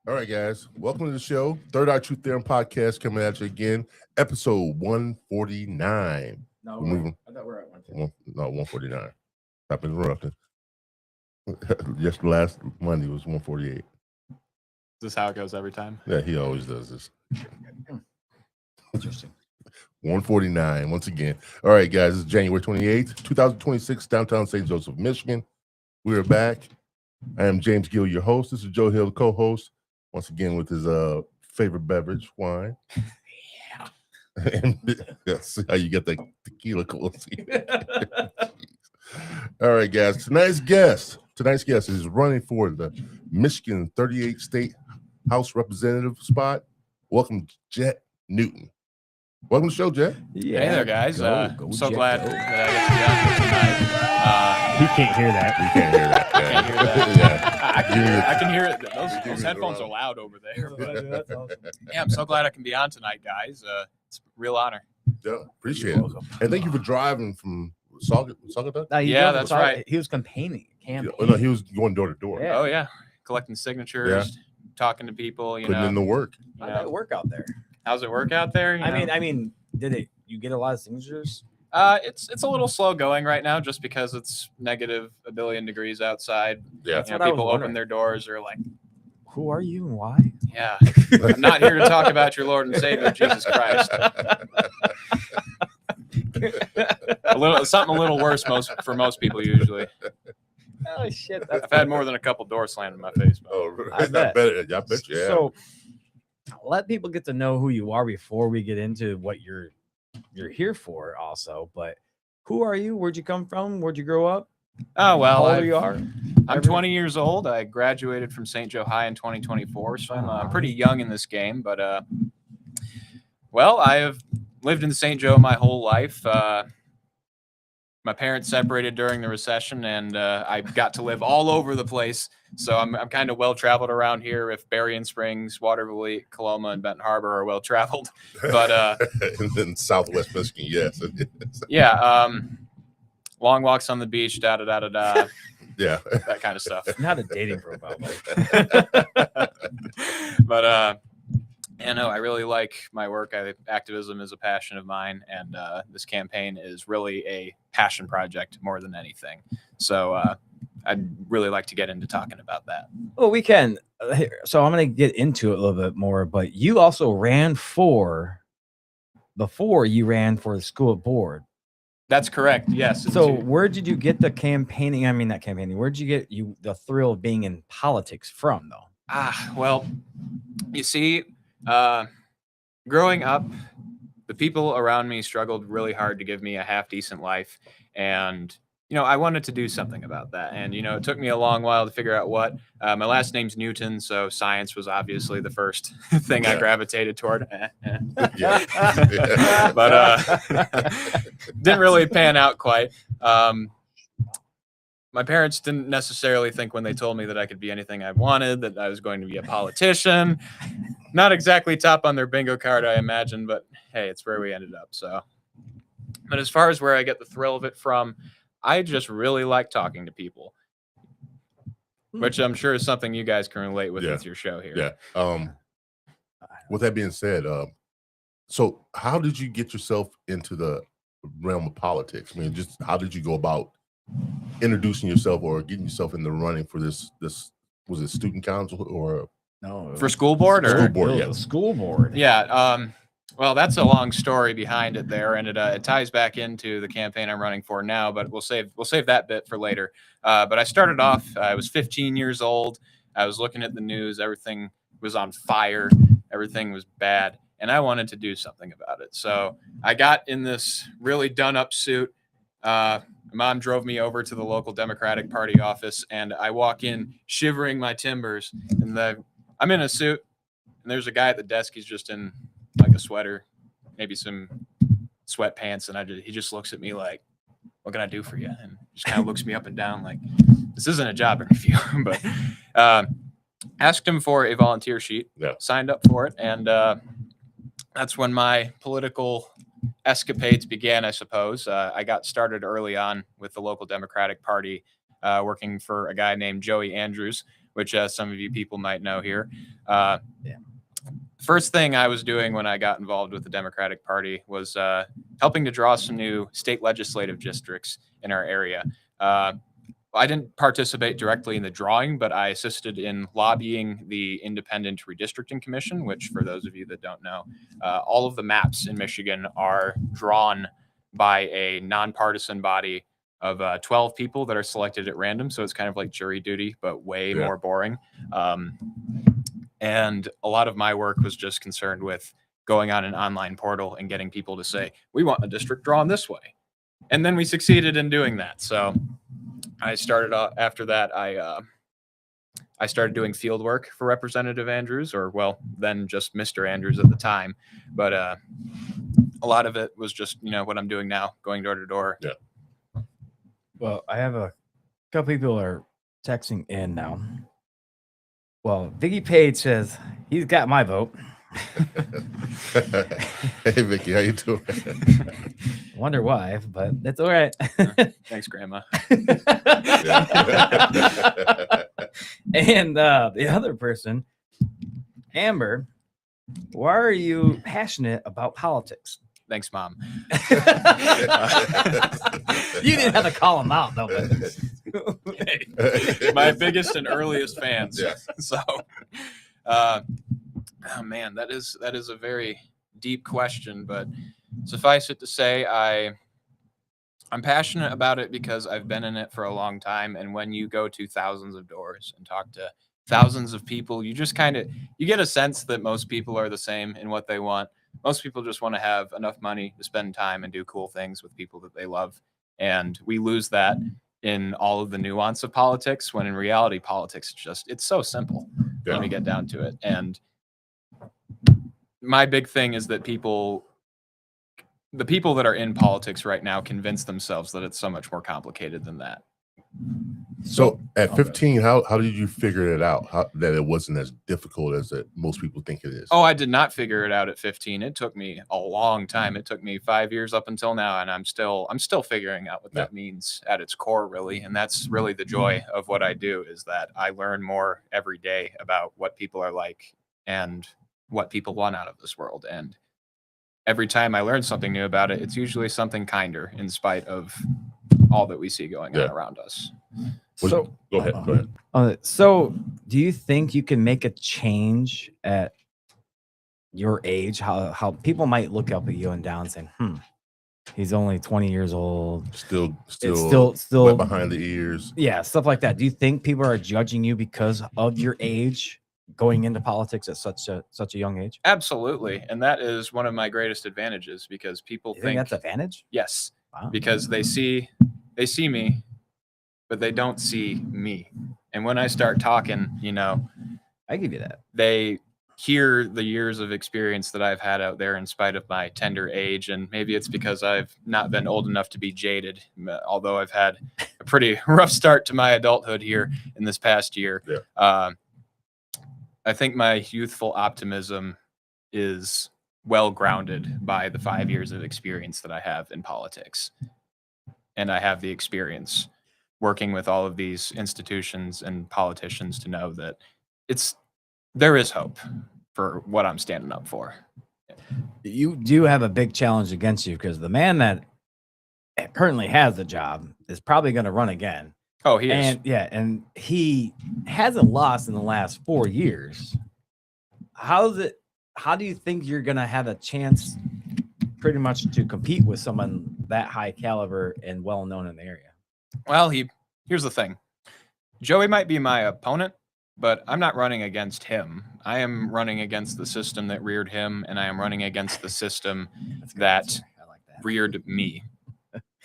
All right, guys. Welcome to the show. Third Eye Truth Theorem podcast coming at you again. Episode 149. No, We're moving. I thought we were at 149. Stop interrupting. Just last Monday was 148. Is this how it goes every time? Yeah, he always does this. Interesting. 149 once again. All right, guys. It's January 28th, 2026, downtown St. Joseph, Michigan. We are back. I am James Gill, your host. This is Joe Hill, the co-host. Once again with his favorite beverage, wine. Yeah. And that's how you get the tequila cozy. All right, guys. Tonight's guest is running for the Michigan 38th State House Representative spot. Welcome, Jett Newton. Welcome to the show, Jett. Yeah. Hey there, guys. Go, so Jett, glad go. that I get to be on here tonight. He can't hear that. You can't hear that. Can't hear that. Yeah. I can hear it. Those headphones are loud over there. That's awesome. Yeah, I'm so glad I can be on tonight, guys. It's a real honor. Yeah, appreciate it. And thank you for driving from Saugatuck. No, Yeah, that's right. He was campaigning. Oh, no, he was going door to door. Yeah. Oh, yeah. Collecting signatures, talking to people, Putting in the work. How'd that work out there? How's it work out there? I mean, you get a lot of signatures? It's a little slow going right now just because it's negative a billion degrees outside. Yeah. That's what I was People wondering. open their doors are like, Who are you and why? yeah, I'm not here to talk about your Lord and Savior, Jesus Christ. Something a little worse for most people usually. Oh shit! I've had more than a couple doors slammed in my face. Oh, I bet. I bet you have. So let people get to know who you are before we get into what you're here for. Also, but who are you? Where'd you come from? Where'd you grow up? Oh well, How old you are? I'm 20 years old. I graduated from St. Joe High in 2024, so I'm pretty young in this game. But well, I have lived in St. Joe my whole life. My parents separated during the recession, and I got to live all over the place. So I'm kind of well traveled around here. If Berrien Springs, Waterville, Coloma, and Benton Harbor are well traveled, but and then Southwest Michigan, yes. yeah, long walks on the beach, da da da da da. Yeah, that kind of stuff. Not a dating profile. But I really like my work. Activism is a passion of mine, and this campaign is really a passion project more than anything. So I'd really like to get into talking about that. Well, we can. So I'm going to get into it a little bit more, but you also ran before you ran for the school board. That's correct. Yes. So where did you get the campaigning? I mean, not campaigning. Where'd you get the thrill of being in politics from, though? Well, you see, growing up, the people around me struggled really hard to give me a half decent life. And, I wanted to do something about that. And, it took me a long while to figure out what. My last name's Newton, so science was obviously the first thing I gravitated toward. But didn't really pan out quite. My parents didn't necessarily think when they told me that I could be anything I wanted, that I was going to be a politician. Not exactly top on their bingo card, I imagine, but hey, it's where we ended up. So, but as far as where I get the thrill of it from, I just really like talking to people, which I'm sure is something you guys can relate with your show here. Yeah. With that being said, so how did you get yourself into the realm of politics? I mean, just how did you go about introducing yourself or getting yourself in the running for this was it student council or no for school board or school board? The school board. Yeah. Well, that's a long story behind it there, and it ties back into the campaign I'm running for now. But we'll save that bit for later. But I started off. I was 15 years old. I was looking at the news. Everything was on fire. Everything was bad, and I wanted to do something about it. So I got in this really done-up suit. Mom drove me over to the local Democratic Party office, and I walk in shivering my timbers, and I'm in a suit, and there's a guy at the desk. He's just in like a sweater, maybe some sweatpants, and he just looks at me like, "What can I do for you?" And just kind of looks me up and down like, "This isn't a job interview." But asked him for a volunteer sheet, signed up for it, and that's when my political escapades began, I suppose. I got started early on with the local Democratic Party, working for a guy named Joey Andrews. which some of you people might know here. Yeah. First thing I was doing when I got involved with the Democratic Party was helping to draw some new state legislative districts in our area. I didn't participate directly in the drawing, but I assisted in lobbying the Independent Redistricting Commission, which, for those of you that don't know, all of the maps in Michigan are drawn by a nonpartisan body of 12 people that are selected at random. So it's kind of like jury duty, but way more boring. And a lot of my work was just concerned with going on an online portal and getting people to say, we want a district drawn this way. And then we succeeded in doing that. So I started after that. I started doing field work for Representative Andrews, or well, then just Mr. Andrews at the time. But a lot of it was just, what I'm doing now, going door to door. Yeah. Well, I have a couple people are texting in now. Well, Vicky Page says he's got my vote. Hey, Vicky, how you doing? Wonder why, but that's all right. Thanks, Grandma. And the other person, Amber, why are you passionate about politics? Thanks, Mom. You didn't have to call him out, though. My biggest and earliest fans. Yes. So, oh man, that is a very deep question, but suffice it to say, I'm passionate about it because I've been in it for a long time. And when you go to thousands of doors and talk to thousands of people, you just you get a sense that most people are the same in what they want. Most people just want to have enough money to spend time and do cool things with people that they love. And we lose that in all of the nuance of politics, when in reality, politics it's so simple when we get down to it. And my big thing is that the people that are in politics right now convince themselves that it's so much more complicated than that. So at 15, how did you figure it out? That it wasn't as difficult as most people think it is? Oh, I did not figure it out at 15. It took me a long time. It took me 5 years up until now, and I'm still figuring out what that means at its core, really. And that's really the joy of what I do, is that I learn more every day about what people are like and what people want out of this world. And every time I learn something new about it, it's usually something kinder, in spite of all that we see going on around us. So go ahead. So do you think you can make a change at your age? How people might look up at you and down saying, he's only 20 years old. Still wet behind the ears. Yeah, stuff like that. Do you think people are judging you because of your age going into politics at such a young age? Absolutely. And that is one of my greatest advantages, because people think that's advantage? Yes. Wow. Because they see me, but they don't see me. And when I start talking, I give you that. They hear the years of experience that I've had out there in spite of my tender age. And maybe it's because I've not been old enough to be jaded, although I've had a pretty rough start to my adulthood here in this past year. Yeah. I think my youthful optimism is well grounded by the 5 years of experience that I have in politics. And I have the experience working with all of these institutions and politicians to know that there is hope for what I'm standing up for. You do have a big challenge against you, because the man that currently has the job is probably going to run again. Oh, he is. And he hasn't lost in the last 4 years. How do you think you're going to have a chance pretty much to compete with someone that high caliber and well known in the area? Well, here's the thing. Joey might be my opponent, but I'm not running against him. I am running against the system that reared him, and I am running against the system that reared me.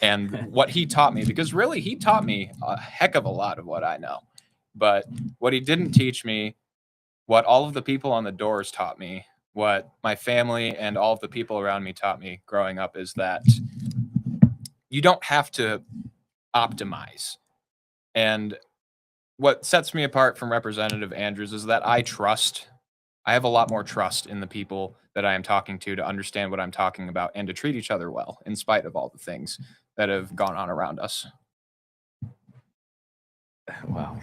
And what he taught me, because really he taught me a heck of a lot of what I know. But what he didn't teach me, what all of the people on the doors taught me, what my family and all of the people around me taught me growing up, is that you don't have to optimize. And what sets me apart from Representative Andrews is that I have a lot more trust in the people that I am talking to understand what I'm talking about and to treat each other well, in spite of all the things that have gone on around us. Wow.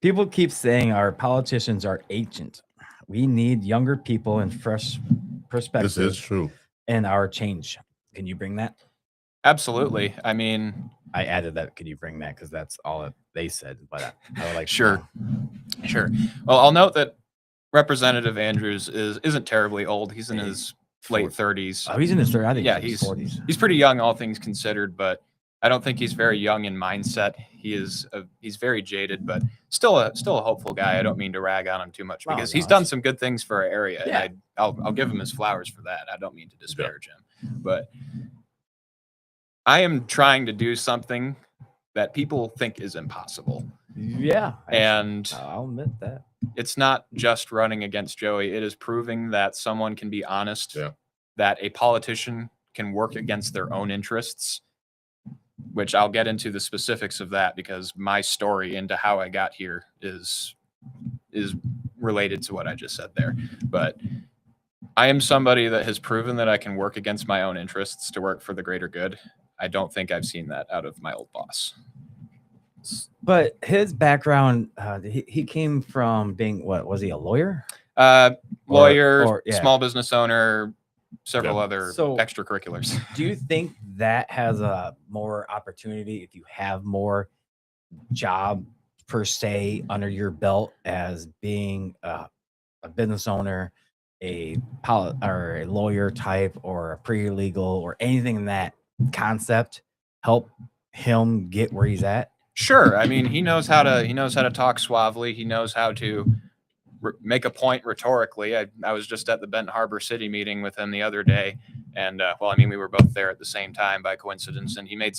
People keep saying our politicians are ancient. We need younger people and fresh This perspectives is true. in our change. Can you bring that? Absolutely. I mean, I added that. Can you bring that? Because that's all that they said. But I would like to Sure. know. Sure. Well, I'll note that Representative Andrews isn't terribly old. He's in his late 30s. Oh, he's in his 30s. I think Yeah, he's in his 40s. he's pretty young, all things considered, but I don't think he's very young in mindset. He's very jaded, but still a hopeful guy. I don't mean to rag on him too much Oh, because no, he's done that's- some good things for our area. Yeah. And I'll give him his flowers for that. I don't mean to disparage him, but I am trying to do something that people think is impossible. Yeah. And I'll admit that. it's not just running against Joey. It is proving that someone can be honest, that a politician can work against their own interests, which I'll get into the specifics of that because my story into how I got here is related to what I just said there. But I am somebody that has proven that I can work against my own interests to work for the greater good. I don't think I've seen that out of my old boss. But his background, he came from being, what was he, a lawyer? Lawyer, yeah. small business owner, several other So- extracurriculars. Do you think that has a more opportunity if you have more job per se under your belt as being a business owner, or a lawyer type, or a pre-legal, or anything in that concept help him get where he's at? Sure. I mean, he knows how to talk suavely. He knows how to make a point rhetorically. I was just at the Benton Harbor City meeting with him the other day, and well, I mean, we were both there at the same time by coincidence, and he made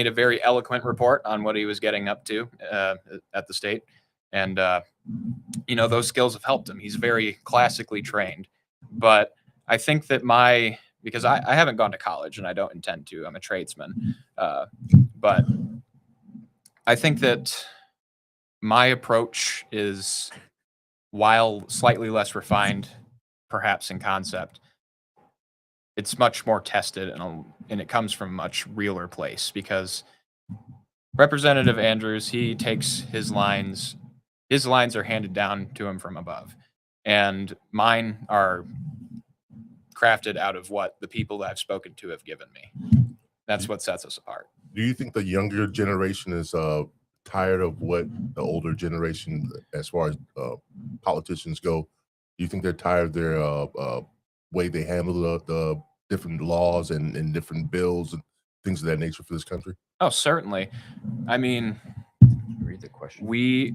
a very eloquent report on what he was getting up to at the state, and those skills have helped him. He's very classically trained, but I think that because I haven't gone to college and I don't intend to. I'm a tradesman, but I think that my approach is, while slightly less refined, perhaps in concept, it's much more tested and it comes from a much realer place because Representative Andrews, he takes his lines are handed down to him from above, and mine are crafted out of what the people that I've spoken to have given me. That's what sets us apart. Do you think the younger generation is tired of what the older generation, as far as politicians go? Do you think they're tired of their way they handle the different laws and different bills and things of that nature for this country? Oh, certainly. I mean, Read the question. we,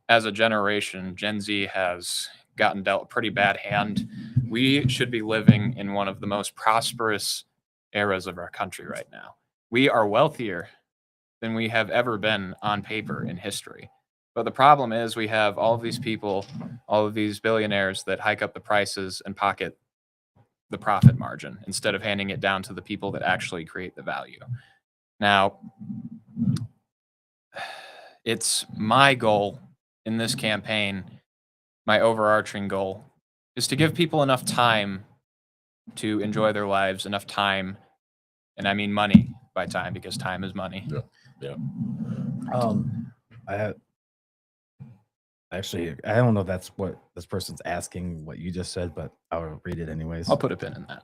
as a generation, Gen Z has gotten dealt a pretty bad hand. We should be living in one of the most prosperous eras of our country right now. We are wealthier than we have ever been on paper in history. But the problem is we have all of these people, all of these billionaires that hike up the prices and pocket the profit margin instead of handing it down to the people that actually create the value. Now, it's my goal in this campaign, my overarching goal, is to give people enough time to enjoy their lives, enough time, and I mean money by time because time is money. I don't know if that's what this person's asking, what you just said, but I'll read it anyways. I'll put a pin in that.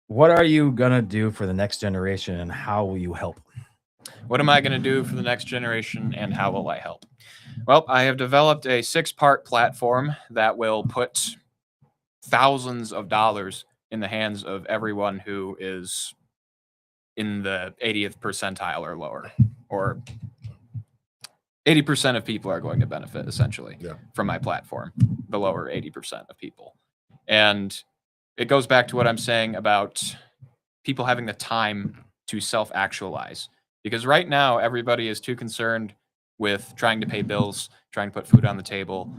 What are you gonna do for the next generation, and how will you help? What am I going to do for the next generation, and how will I help? Well, I have developed a 6-part platform that will put thousands of dollars in the hands of everyone who is in the 80th percentile or lower, or 80% of people are going to benefit essentially from my platform, the lower 80% of people. And it goes back to what I'm saying about people having the time to self-actualize. Because right now, everybody is too concerned with trying to pay bills, trying to put food on the table,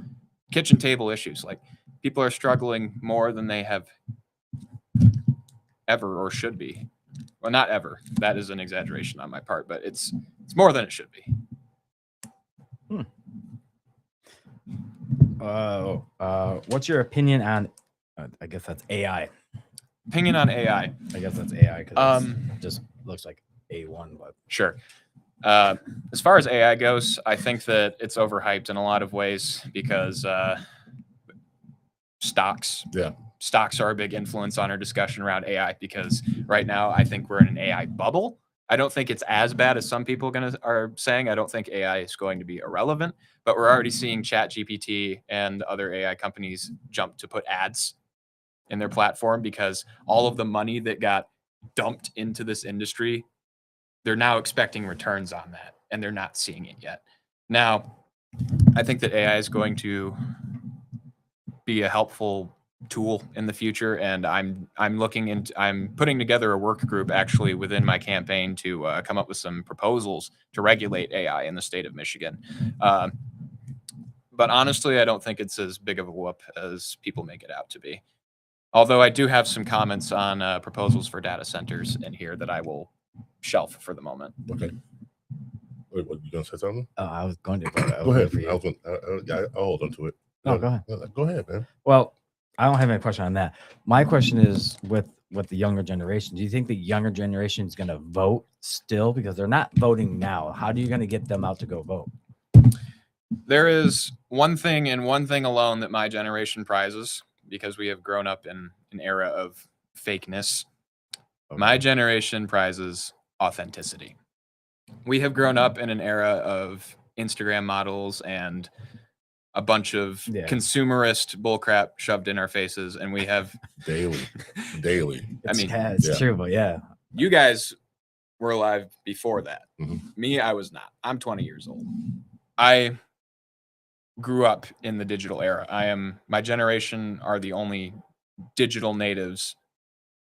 kitchen table issues. Like, people are struggling more than they have ever or should be. Well, not ever. That is an exaggeration on my part, but it's more than it should be. What's your opinion on? I guess that's AI. Opinion on AI. I guess that's AI because it just looks like A1, but Sure. As far as AI goes, I think that it's overhyped in a lot of ways because stocks are a big influence on our discussion around AI, because right now I think we're in an AI bubble. I don't think it's as bad as some people are saying. I don't think AI is going to be irrelevant, but we're already seeing ChatGPT and other AI companies jump to put ads in their platform because all of the money that got dumped into this industry, they're now expecting returns on that, and they're not seeing it yet. Now, I think that AI is going to be a helpful tool in the future, and I'm putting together a work group actually within my campaign to come up with some proposals to regulate AI in the state of Michigan. But honestly, I don't think it's as big of a whoop as people make it out to be. Although I do have some comments on proposals for data centers in here that I will shelf for the moment. Okay. Wait, what, you gonna say something? Oh, I was going to. Go ahead. I'll hold on to it. No, go ahead. Go ahead, man. Well, I don't have any question on that. My question is with the younger generation. Do you think the younger generation is going to vote still, because they're not voting now? How are you going to get them out to go vote? There is one thing and one thing alone that my generation prizes, because we have grown up in an era of fakeness. Okay. My generation prizes authenticity. We have grown up in an era of Instagram models and a bunch of consumerist bullcrap shoved in our faces, and we have daily. It's true, but you guys were alive before that. Mm-hmm. Me, I was not. I'm 20 years old. I grew up in the digital era. My generation are the only digital natives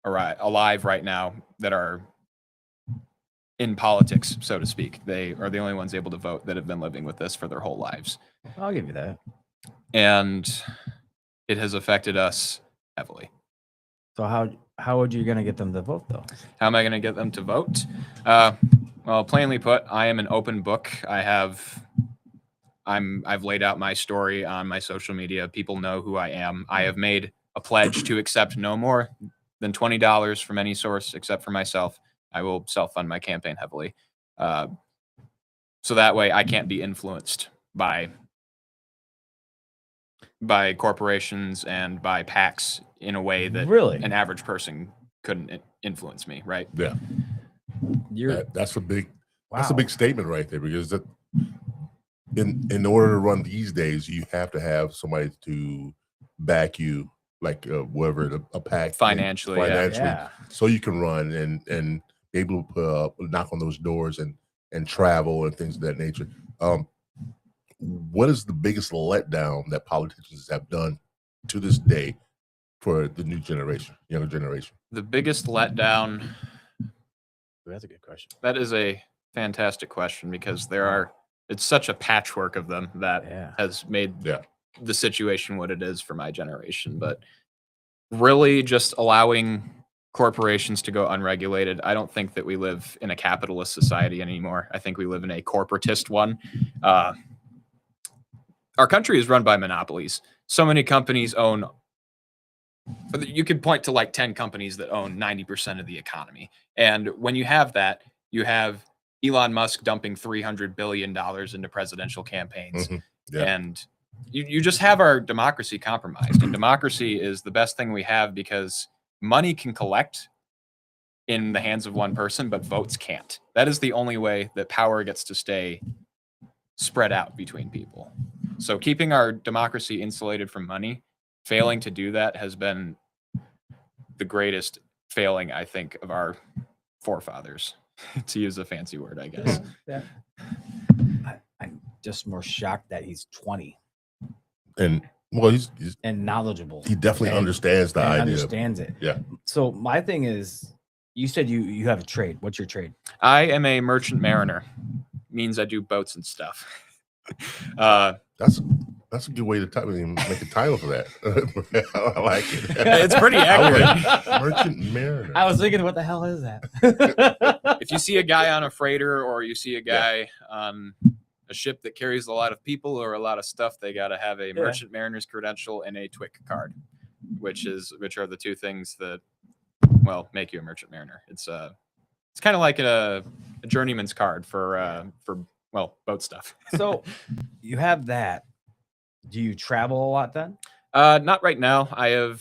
alive right now that are in politics, so to speak. They are the only ones able to vote that have been living with this for their whole lives. I'll give you that. And it has affected us heavily. So how would you going to get them to vote, though? How am I going to get them to vote? Well, plainly put, I am an open book. I've laid out my story on my social media. People know who I am. I have made a pledge to accept no more than $20 from any source except for myself. I will self-fund my campaign heavily. So that way I can't be influenced by corporations and by PACs in a way that an average person couldn't influence me, right? Yeah. That's a big statement right there, because in order to run these days, you have to have somebody to back you, like whatever, a PAC financially, so you can run and be able to knock on those doors and travel and things of that nature. What is the biggest letdown that politicians have done to this day for the new generation, younger generation? The biggest letdown. That's a good question. That is a fantastic question, because it's such a patchwork of them that has made the situation what it is for my generation. But really just allowing corporations to go unregulated. I don't think that we live in a capitalist society anymore. I think we live in a corporatist one. Our country is run by monopolies. So many companies own, you could point to like 10 companies that own 90% of the economy. And when you have that, you have Elon Musk dumping $300 billion into presidential campaigns. Mm-hmm. Yeah. And you just have our democracy compromised. And democracy is the best thing we have, because money can collect in the hands of one person, but votes can't. That is the only way that power gets to stay spread out between people. So keeping our democracy insulated from money, failing to do that has been the greatest failing, I think, of our forefathers, to use a fancy word, I guess. Yeah. I'm just more shocked that he's 20. And well, he's and knowledgeable. He definitely understands the idea. Understands it. Yeah. So my thing is, you said you have a trade. What's your trade? I am a merchant mariner. Means I do boats and stuff. That's a good way to make a title for that. I like it. It's pretty accurate. Merchant mariner. I was thinking, what the hell is that? If you see a guy on a freighter, or you see a guy on a ship that carries a lot of people or a lot of stuff, they got to have a merchant mariner's credential and a TWIC card, which are the two things that make you a merchant mariner. It's it's kind of like a journeyman's card for boat stuff. So you have that. Do you travel a lot then? Not right now. I'm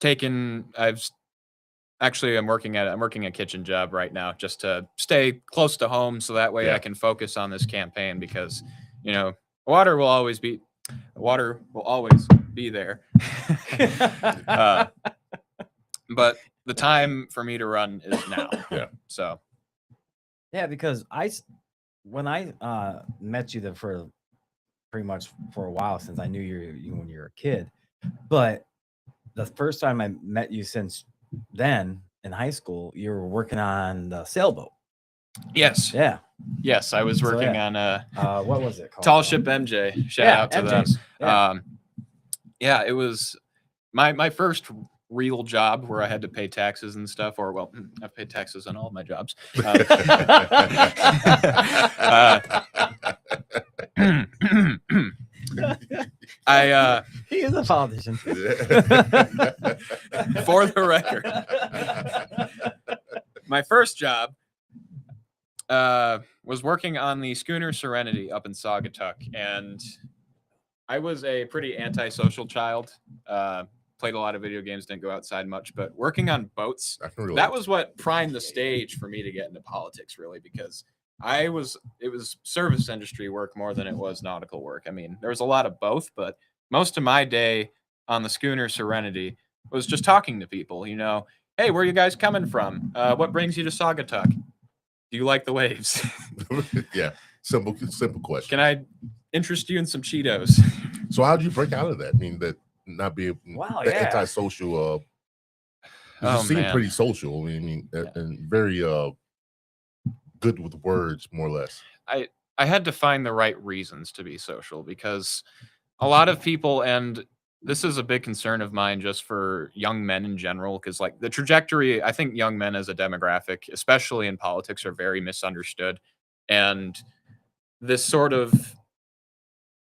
working a kitchen job right now just to stay close to home so that way I can focus on this campaign because, water will always be there. But the time for me to run is now. Yeah. So. Yeah, because when I met you for pretty much for a while since I knew you when you were a kid, but the first time I met you since then in high school, you were working on the sailboat. Yes. Yeah. Yes, I was working on what was it called? Tall Ship MJ. Shout out to them. Yeah. It was my first real job where I had to pay taxes and stuff, I've paid taxes on all of my jobs. He is a politician. For the record, my first job was working on the schooner Serenity up in Saugatuck, and I was a pretty antisocial child. Played a lot of video games, didn't go outside much, but working on boats, that was what primed the stage for me to get into politics, really, because it was service industry work more than it was nautical work. I mean, there was a lot of both, but most of my day on the schooner Serenity was just talking to people, hey, where are you guys coming from? What brings you to Saugatuck? Do you like the waves? Yeah. Simple question. Can I interest you in some Cheetos? So how did you break out of that? I mean, that not being antisocial, you seem pretty social. I mean, and very good with words, more or less. I had to find the right reasons to be social because a lot of people, and this is a big concern of mine just for young men in general, because like the trajectory, I think young men as a demographic, especially in politics, are very misunderstood. And this sort of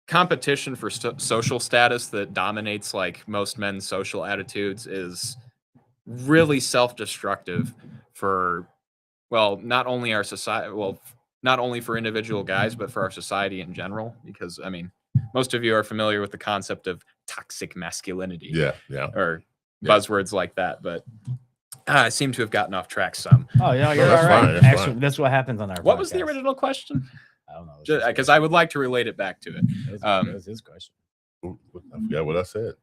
competition for social status that dominates like most men's social attitudes is really self-destructive for, not only our society, not only for individual guys, but for our society in general. Because I mean, most of you are familiar with the concept of toxic masculinity, or buzzwords like that. But I seem to have gotten off track some. Oh yeah, you're all right. Actually, that's what happens on our. What was the original question? I don't know. Because I would like to relate it back to it. That was his question. I forgot what I said.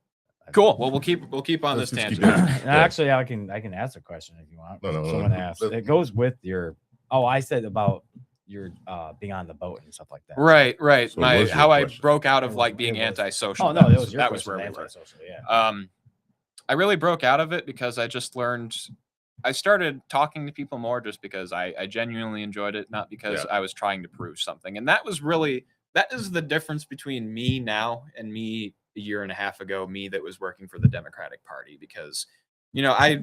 Cool. Well, we'll keep on this tangent. Actually, I can ask a question if you want. Someone asked. It goes with your. Oh, I said about your being on the boat and stuff like that. Right. So how I broke out of like being antisocial. Oh no, that was where we were. Antisocial, yeah. I really broke out of it because I just learned. I started talking to people more just because I genuinely enjoyed it, not because I was trying to prove something. And that is the difference between me now and me a year and a half ago, me that was working for the Democratic Party, because, I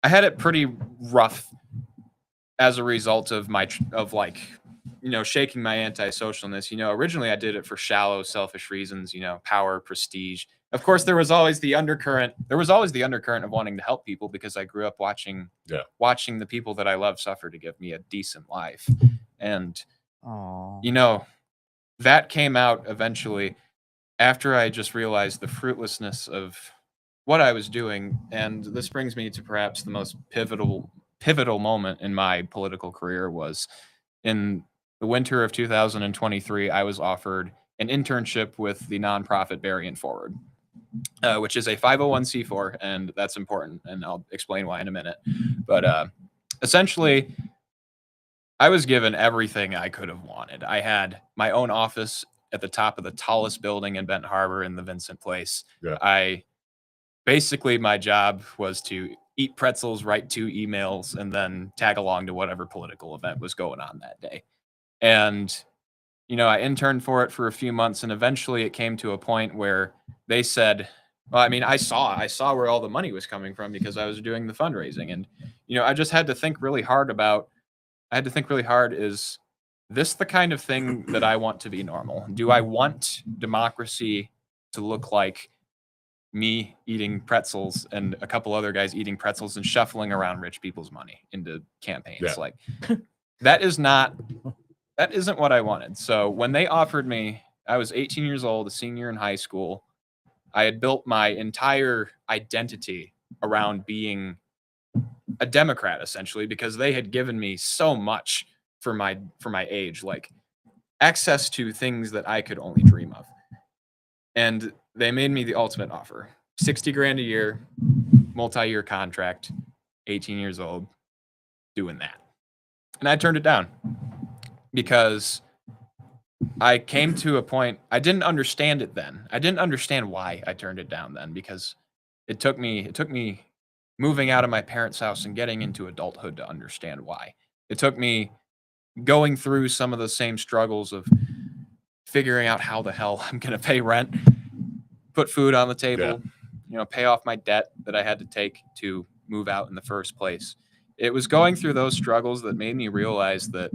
had it pretty rough as a result of shaking my antisocialness. Originally I did it for shallow, selfish reasons, power, prestige. Of course, there was always the undercurrent of wanting to help people because I grew up watching the people that I love suffer to give me a decent life. And, that came out eventually after I just realized the fruitlessness of what I was doing. And this brings me to perhaps the most pivotal moment in my political career was in the winter of 2023. I was offered an internship with the nonprofit Berrien Forward, which is a 501c4, and that's important, and I'll explain why in a minute. But essentially, I was given everything I could have wanted. I had my own office at the top of the tallest building in Benton Harbor in the Vincent Place. Basically, my job was to eat pretzels, write 2 emails, and then tag along to whatever political event was going on that day. And, I interned for it for a few months, and eventually it came to a point where they said, I saw where all the money was coming from because I was doing the fundraising. And, I just had to think really hard is this the kind of thing that I want to be normal? Do I want democracy to look like me eating pretzels and a couple other guys eating pretzels and shuffling around rich people's money into campaigns. Yeah. Like that isn't what I wanted. So when they offered me, I was 18 years old, a senior in high school. I had built my entire identity around being a Democrat, essentially, because they had given me so much for my age, like access to things that I could only dream of. And they made me the ultimate offer. 60 grand a year, multi-year contract, 18 years old, doing that. And I turned it down because I came to a point, I didn't understand it then. I didn't understand why I turned it down then, because it took me moving out of my parents' house and getting into adulthood to understand why. It took me going through some of the same struggles of figuring out how the hell I'm going to pay rent, put food on the table, pay off my debt that I had to take to move out in the first place. It was going through those struggles that made me realize that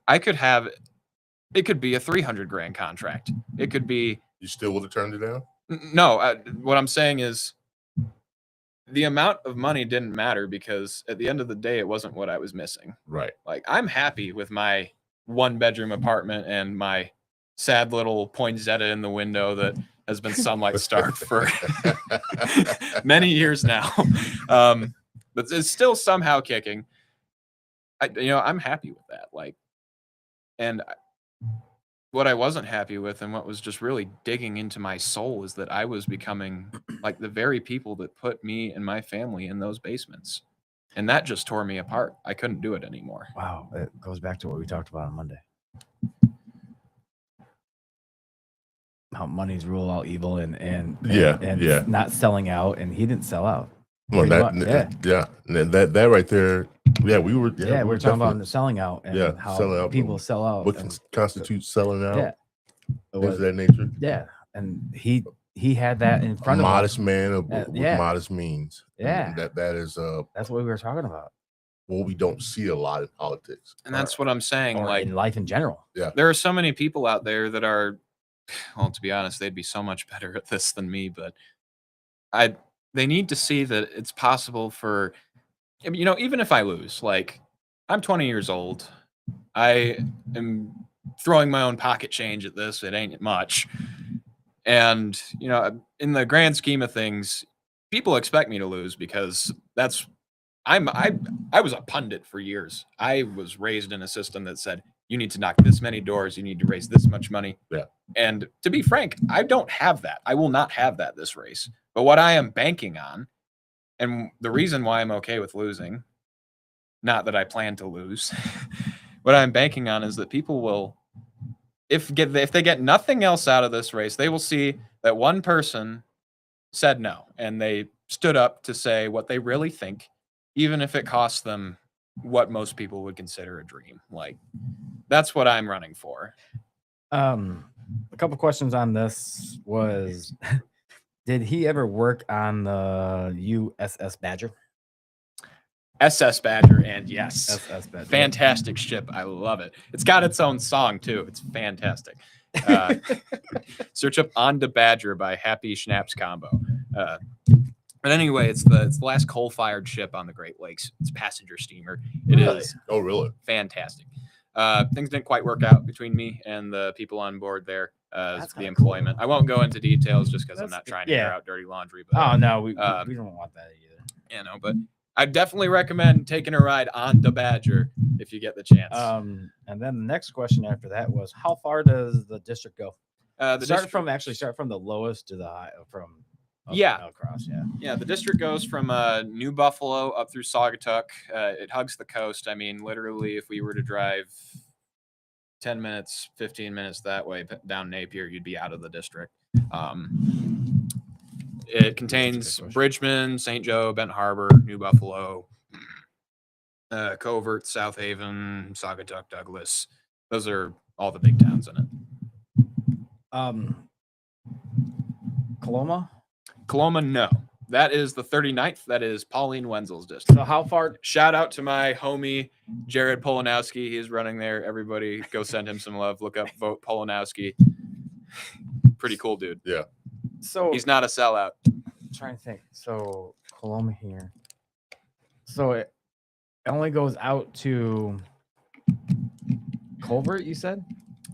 it could be a 300 grand contract. It could be. You still would have turned it down? No, what I'm saying is the amount of money didn't matter, because at the end of the day, it wasn't what I was missing. Right. Like, I'm happy with my 1-bedroom apartment and my sad little poinsettia in the window that has been sunlight starved for many years now. But it's still somehow kicking. I'm happy with that. Like, and what I wasn't happy with, and what was just really digging into my soul, is that I was becoming like the very people that put me and my family in those basements. And that just tore me apart. I couldn't do it anymore. Wow. It goes back to what we talked about on Monday. How money's rule all evil and not selling out, and he didn't sell out. Well, that right there. Yeah, we were talking about the selling out and how selling out, people sell out. What constitutes selling out? Yeah. Things of that nature. Yeah. And he had that in front of him. Modest man with modest means. Yeah. And that is that's what we were talking about. Well, we don't see a lot in politics. And that's what I'm saying. Or like in life in general. Yeah. There are so many people out there that are, well, to be honest, they'd be so much better at this than me, but they need to see that it's possible for, even if I lose, like, I'm 20 years old. I am throwing my own pocket change at this. It ain't much. And, in the grand scheme of things, people expect me to lose, because I was a pundit for years. I was raised in a system that said, you need to knock this many doors. You need to raise this much money. Yeah. And to be frank, I don't have that. I will not have that this race. But what I am banking on, and the reason why I'm okay with losing, not that I plan to lose, what I'm banking on is that people will, if they get nothing else out of this race, they will see that one person said no, and they stood up to say what they really think, even if it costs them what most people would consider a dream. Like, that's what I'm running for. A couple questions on this was, did he ever work on the USS Badger? SS Badger, and yes. SS Badger. Fantastic ship. I love it. It's got its own song, too. It's fantastic. Search up On the Badger by Happy Schnapps Combo. But anyway, it's the last coal-fired ship on the Great Lakes. It's a passenger steamer. It is. Oh, really? Fantastic. Things didn't quite work out between me and the people on board there. The employment. Cool. I won't go into details just because I'm not trying to air out dirty laundry. But, no, we don't want that either. But I definitely recommend taking a ride on the Badger if you get the chance. And then the next question after that was, how far does the district go? Start from the lowest to the high, across. Yeah. The district goes from New Buffalo up through Saugatuck. It hugs the coast. I mean, literally, if we were to drive 10 minutes, 15 minutes that way down Napier, you'd be out of the district. It contains Bridgman, St. Joe, Bent Harbor, New Buffalo, Covert, South Haven, Saugatuck, Douglas. Those are all the big towns in it. Coloma? Coloma, no. That is the 39th. That is Pauline Wenzel's district. So how far? Shout out to my homie, Jared Polanowski. He's running there. Everybody go send him some love. Look up Vote Polanowski. Pretty cool dude. Yeah. So He's not a sellout. I'm trying to think. So Coloma here. So it only goes out to Colbert, you said?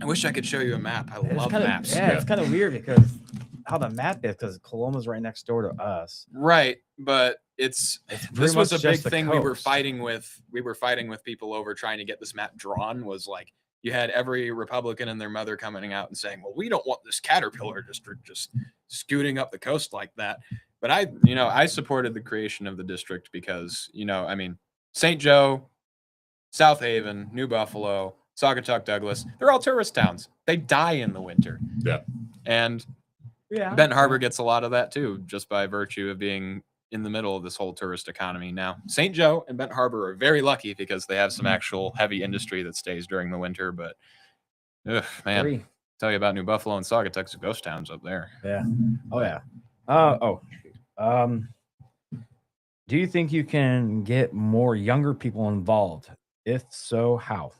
I wish I could show you a map. I It's love kinda, maps. Yeah, it's kind of weird because how the map is, because Coloma's right next door to us. Right, but this pretty was a much big just the thing we were coast. fighting with. We were fighting with people over trying to get this map drawn. Was like you had every Republican and their mother coming out and saying, "Well, we don't want this Caterpillar district just scooting up the coast like that." But I supported the creation of the district because I mean, St. Joe, South Haven, New Buffalo, Saugatuck, Douglas, they're all tourist towns. They die in the winter. Yeah. And Yeah. Benton Harbor gets a lot of that too, just by virtue of being in the middle of this whole tourist economy. Now, St. Joe and Benton Harbor are very lucky because they have some actual heavy industry that stays during the winter. But, man, Three. tell you about New Buffalo and Saugatuck's ghost towns up there. Yeah. Oh yeah. Do you think you can get more younger people involved? If so, how?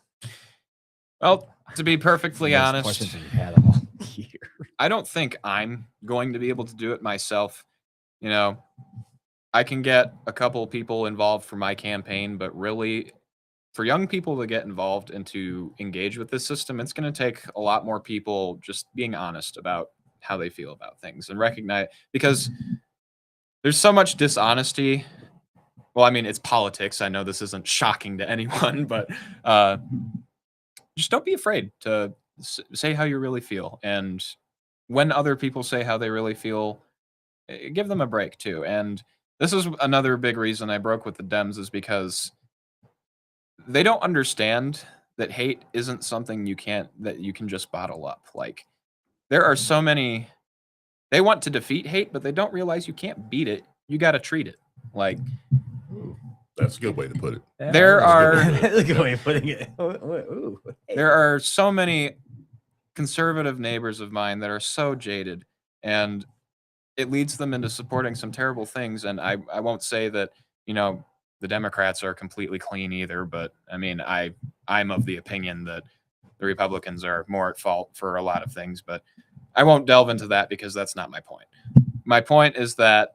Well, to be perfectly Most honest, questions we've had all year. I don't think I'm going to be able to do it myself. I can get a couple people involved for my campaign, but really for young people to get involved and to engage with this system, it's going to take a lot more people just being honest about how they feel about things and recognize, because there's so much dishonesty. Well, I mean, it's politics. I know this isn't shocking to anyone, but just don't be afraid to say how you really feel. And when other people say how they really feel, give them a break too. And this is another big reason I broke with the Dems, is because they don't understand that hate isn't something you can just bottle up. Like, there are so many, they want to defeat hate, but they don't realize you can't beat it. You got to treat it. Like, That's a good way to put it. There are That's a good way of putting it. Ooh. there are so many conservative neighbors of mine that are so jaded, and it leads them into supporting some terrible things. And I won't say that, the Democrats are completely clean either, but I mean, I'm of the opinion that the Republicans are more at fault for a lot of things, but I won't delve into that because that's not my point. My point is that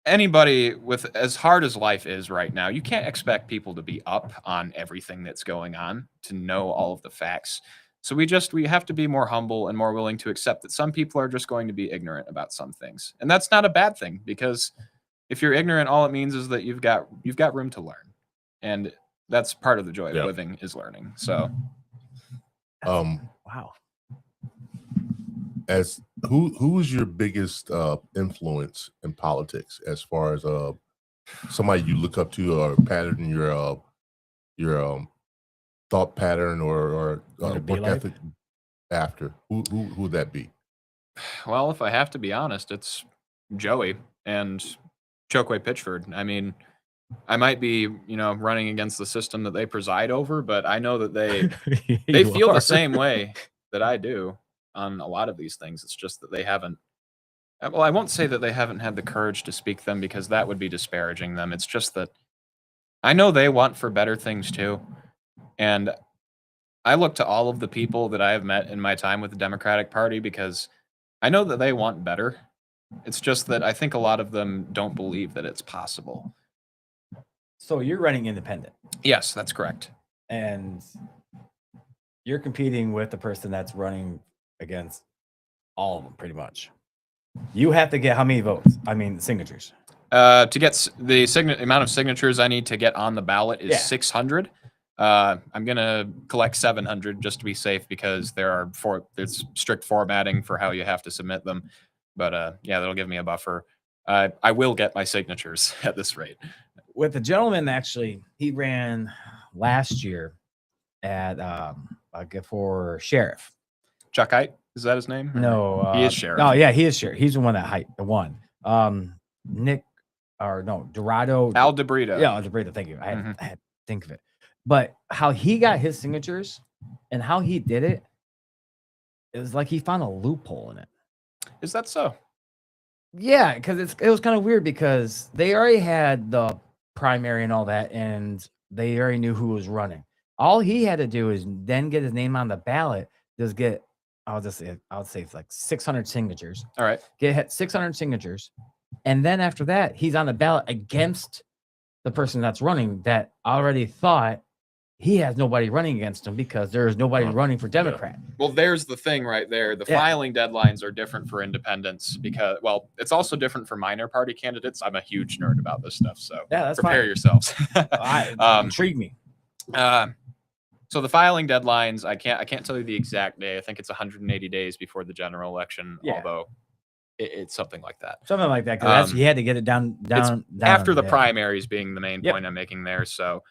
anybody, with as hard as life is right now, you can't expect people to be up on everything that's going on, to know all of the facts. So we have to be more humble and more willing to accept that some people are just going to be ignorant about some things. And that's not a bad thing, because if you're ignorant, all it means is that you've got room to learn. And that's part of the joy of living, is learning. So Wow. As who is your biggest influence in politics, as far as somebody you look up to, or pattern your thought pattern or work ethic after? Who would that be? Well, if I have to be honest, it's Joey and Chokwe Pitchford. I mean, I might be, running against the system that they preside over, but I know that they feel the same way that I do on a lot of these things. It's just that they haven't, well, I won't say that they haven't had the courage to speak them, because that would be disparaging them. It's just that I know they want for better things too. And I look to all of the people that I have met in my time with the Democratic Party, because I know that they want better. It's just that I think a lot of them don't believe that it's possible. So you're running independent, Yes, that's correct. and you're competing with the person that's running against all of them, pretty much. You have to get how many votes? I mean, signatures. To get the amount of signatures I need to get on the ballot is 600. I'm gonna collect 700 just to be safe, because there's strict formatting for how you have to submit them. But that'll give me a buffer. I will get my signatures at this rate. With the gentleman, actually, he ran last year at for sheriff. Chuck Hite, is that his name? No, he is sheriff. Oh yeah, he is sheriff. He's the one that won. Dorado. Al DeBrito. Yeah, Al DeBrito. Thank you. I had to think of it. But how he got his signatures and how he did it, it was like he found a loophole in it. Is that so? Yeah, because it was kind of weird, because they already had the primary and all that, and they already knew who was running. All he had to do is then get his name on the ballot, just get I'll say it's like 600 signatures. All right. Get 600 signatures, and then after that, he's on the ballot against the person that's running that already thought he has nobody running against him because there is nobody running for Democrat. Well, there's the thing right there. The Yeah. filing deadlines are different for independents because, well, it's also different for minor party candidates. I'm a huge nerd about this stuff, so Yeah, that's prepare fine. yourselves. Intrigue me. So the filing deadlines, I can't tell you the exact day. I think it's 180 days before the general election, Yeah. although it's something like that. Something like that. Because he had to get it down After the yeah. primaries being the main point I'm making there. So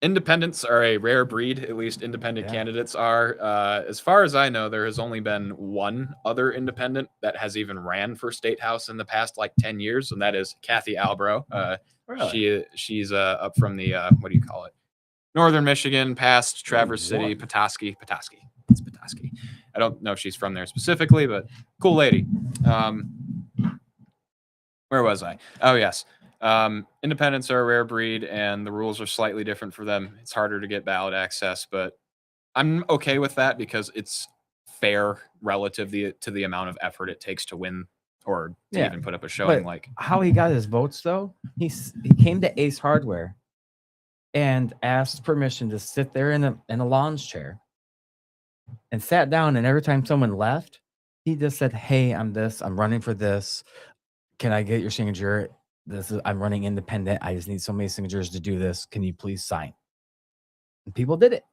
independents are a rare breed, at least independent candidates are. As far as I know, there has only been one other independent that has even ran for state house in the past like 10 years, and that is Kathy Albro. Really? She's up from the what do you call it? Northern Michigan, past Traverse City, Petoskey. It's Petoskey. I don't know if she's from there specifically, but cool lady. Where was I? Oh, yes. Independents are a rare breed, and the rules are slightly different for them. It's harder to get ballot access, but I'm okay with that because it's fair relative to the amount of effort it takes to win or to even put up a showing. But like how he got his votes, though, he came to Ace Hardware and asked permission to sit there in a lounge chair and sat down. And every time someone left, he just said, "Hey, I'm running for this. Can I get your signature? I'm running independent. I just need so many signatures to do this. Can you please sign?" And people did it.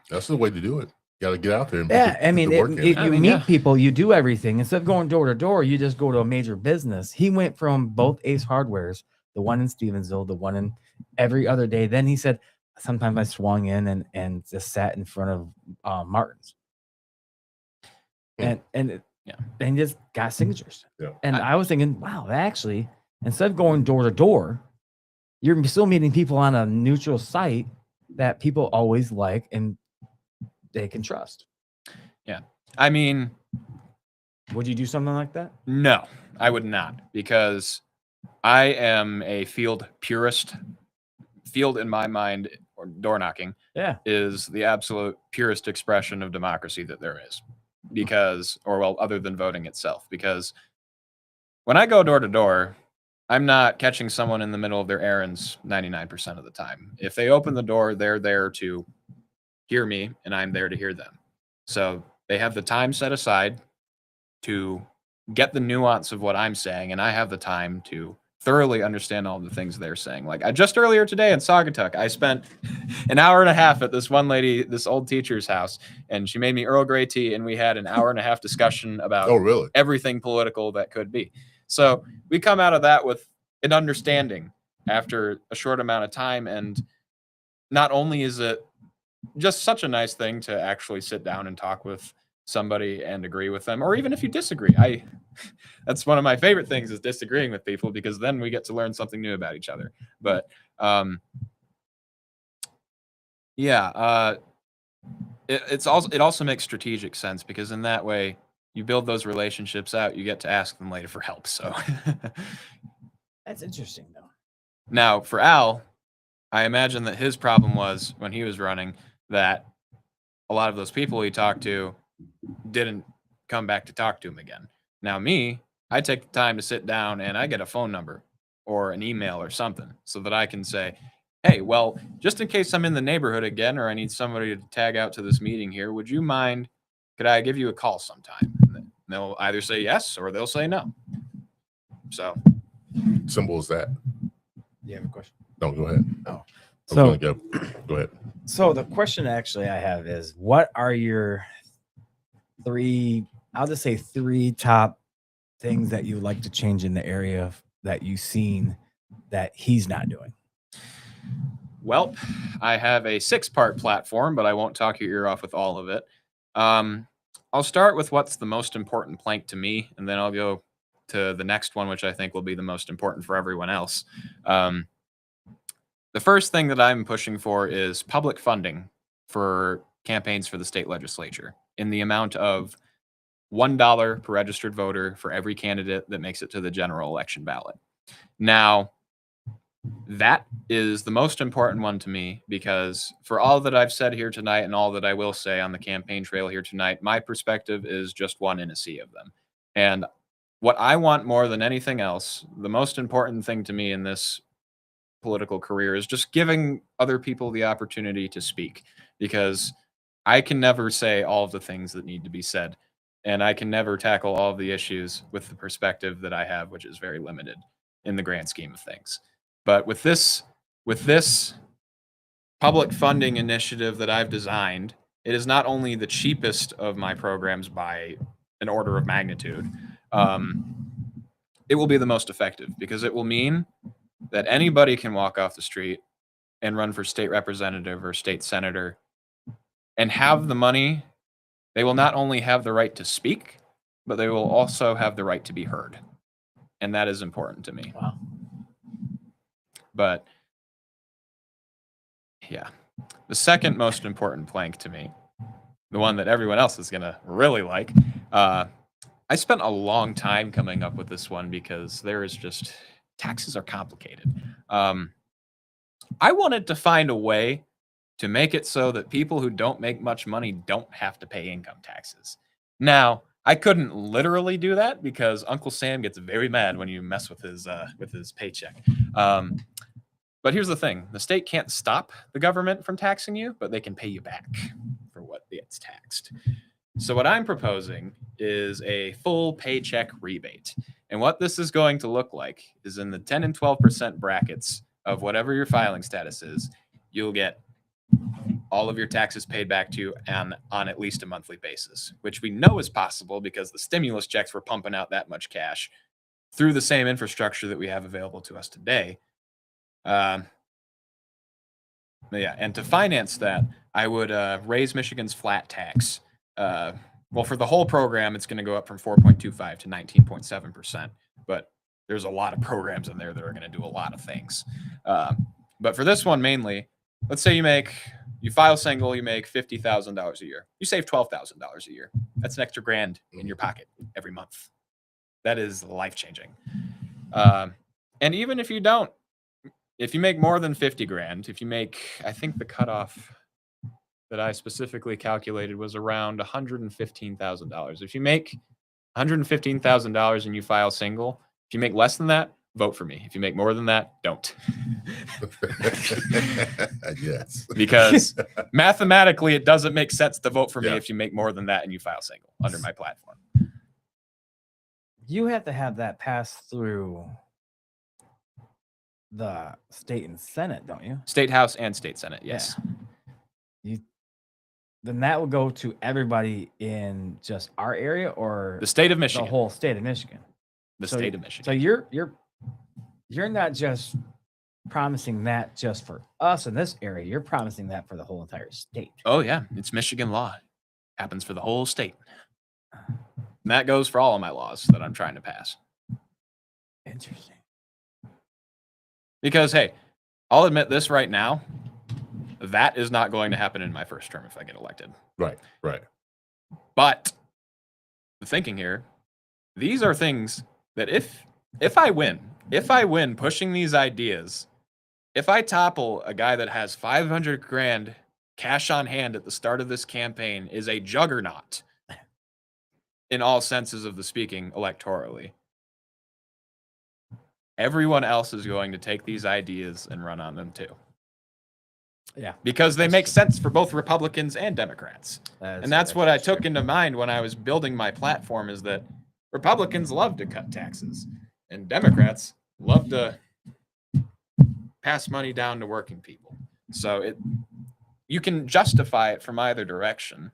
That's the way to do it. You got to get out there. And I mean, you meet people, you do everything. Instead of going door to door, you just go to a major business. He went from both Ace Hardwares, the one in Stevensville, the one in every other day. Then he said, sometimes I swung in and just sat in front of Martin's. And just got signatures. Yeah. And I was thinking, wow, actually, instead of going door to door, you're still meeting people on a neutral site that people always like and they can trust. Yeah. I mean, would you do something like that? No, I would not, because I am a field purist. Field, in my mind, or door knocking, is the absolute purest expression of democracy that there is. Because, or well, other than voting itself, because when I go door to door, I'm not catching someone in the middle of their errands 99% of the time. If they open the door, they're there to hear me, and I'm there to hear them. So they have the time set aside to get the nuance of what I'm saying, and I have the time to thoroughly understand all the things they're saying. Like just earlier today in Saugatuck, I spent an hour and a half at this one lady, this old teacher's house, and she made me Earl Grey tea, and we had an hour and a half discussion about everything political that could be. So we come out of that with an understanding after a short amount of time, and not only is it just such a nice thing to actually sit down and talk with somebody and agree with them, or even if you disagree. That's one of my favorite things, is disagreeing with people, because then we get to learn something new about each other. But it also makes strategic sense, because in that way you build those relationships out, you get to ask them later for help. So that's interesting, though. Now for Al, I imagine that his problem was, when he was running, that a lot of those people he talked to didn't come back to talk to him again. Now me, I take the time to sit down and I get a phone number or an email or something, so that I can say, hey, well, just in case I'm in the neighborhood again, or I need somebody to tag out to this meeting here, would you mind, could I give you a call sometime? And they'll either say yes or they'll say no. So simple as that. You have a question? No, go ahead. Oh, so go ahead. So the question actually I have is, what are your three top things that you would like to change in the area that you've seen that he's not doing? Well, I have a 6-part platform, but I won't talk your ear off with all of it. I'll start with what's the most important plank to me, and then I'll go to the next one, which I think will be the most important for everyone else. The first thing that I'm pushing for is public funding for campaigns for the state legislature in the amount of $1 per registered voter for every candidate that makes it to the general election ballot. Now, that is the most important one to me, because for all that I've said here tonight and all that I will say on the campaign trail here tonight, my perspective is just one in a sea of them. And what I want more than anything else, the most important thing to me in this political career, is just giving other people the opportunity to speak, because I can never say all of the things that need to be said, and I can never tackle all of the issues with the perspective that I have, which is very limited in the grand scheme of things. But with this public funding initiative that I've designed, it is not only the cheapest of my programs by an order of magnitude, it will be the most effective, because it will mean that anybody can walk off the street and run for state representative or state senator and have the money. They will not only have the right to speak, but they will also have the right to be heard. And that is important to me. Wow. But yeah, the second most important plank to me, the one that everyone else is going to really like, I spent a long time coming up with this one, because there is just, taxes are complicated. I wanted to find a way to make it so that people who don't make much money don't have to pay income taxes. Now, I couldn't literally do that, because Uncle Sam gets very mad when you mess with his paycheck. But here's the thing: the state can't stop the government from taxing you, but they can pay you back for what gets taxed. So what I'm proposing is a full paycheck rebate. And what this is going to look like is, in the 10 and 12% brackets of whatever your filing status is, you'll get all of your taxes paid back to you on at least a monthly basis, which we know is possible because the stimulus checks were pumping out that much cash through the same infrastructure that we have available to us today. Yeah, and to finance that, I would raise Michigan's flat tax. Well, for the whole program, it's going to go up from 4.25 to 19.7%. But there's a lot of programs in there that are going to do a lot of things. But for this one mainly, let's say you file single, you make $50,000 a year. You save $12,000 a year. That's an extra grand in your pocket every month. That is life-changing. And even if you don't, if you make more than 50 grand, if you make, I think the cutoff that I specifically calculated was around $115,000. If you make $115,000 and you file single, if you make less than that, vote for me. If you make more than that, don't. Yes. Because mathematically, it doesn't make sense to vote for me Yeah. if you make more than that and you file single under my platform. You have to have that pass through the state and Senate, don't you? State House and State Senate, yes. Yeah. Then that will go to everybody in just our area, or The state of Michigan. the whole state of Michigan. The So- state of Michigan. So you're not just promising that just for us in this area. You're promising that for the whole entire state. Oh, yeah. It's Michigan law. Happens for the whole state. And that goes for all of my laws that I'm trying to pass. Interesting. Because, hey, I'll admit this right now. That is not going to happen in my first term if I get elected. Right. But the thinking here, these are things that if I win pushing these ideas, if I topple a guy that has 500 grand cash on hand at the start of this campaign, is a juggernaut in all senses of the speaking electorally. Everyone else is going to take these ideas and run on them too. Yeah. Because they make sense for both Republicans and Democrats. And that's what I took true. into mind when I was building my platform, is that Republicans love to cut taxes and Democrats love to pass money down to working people. So you can justify it from either direction.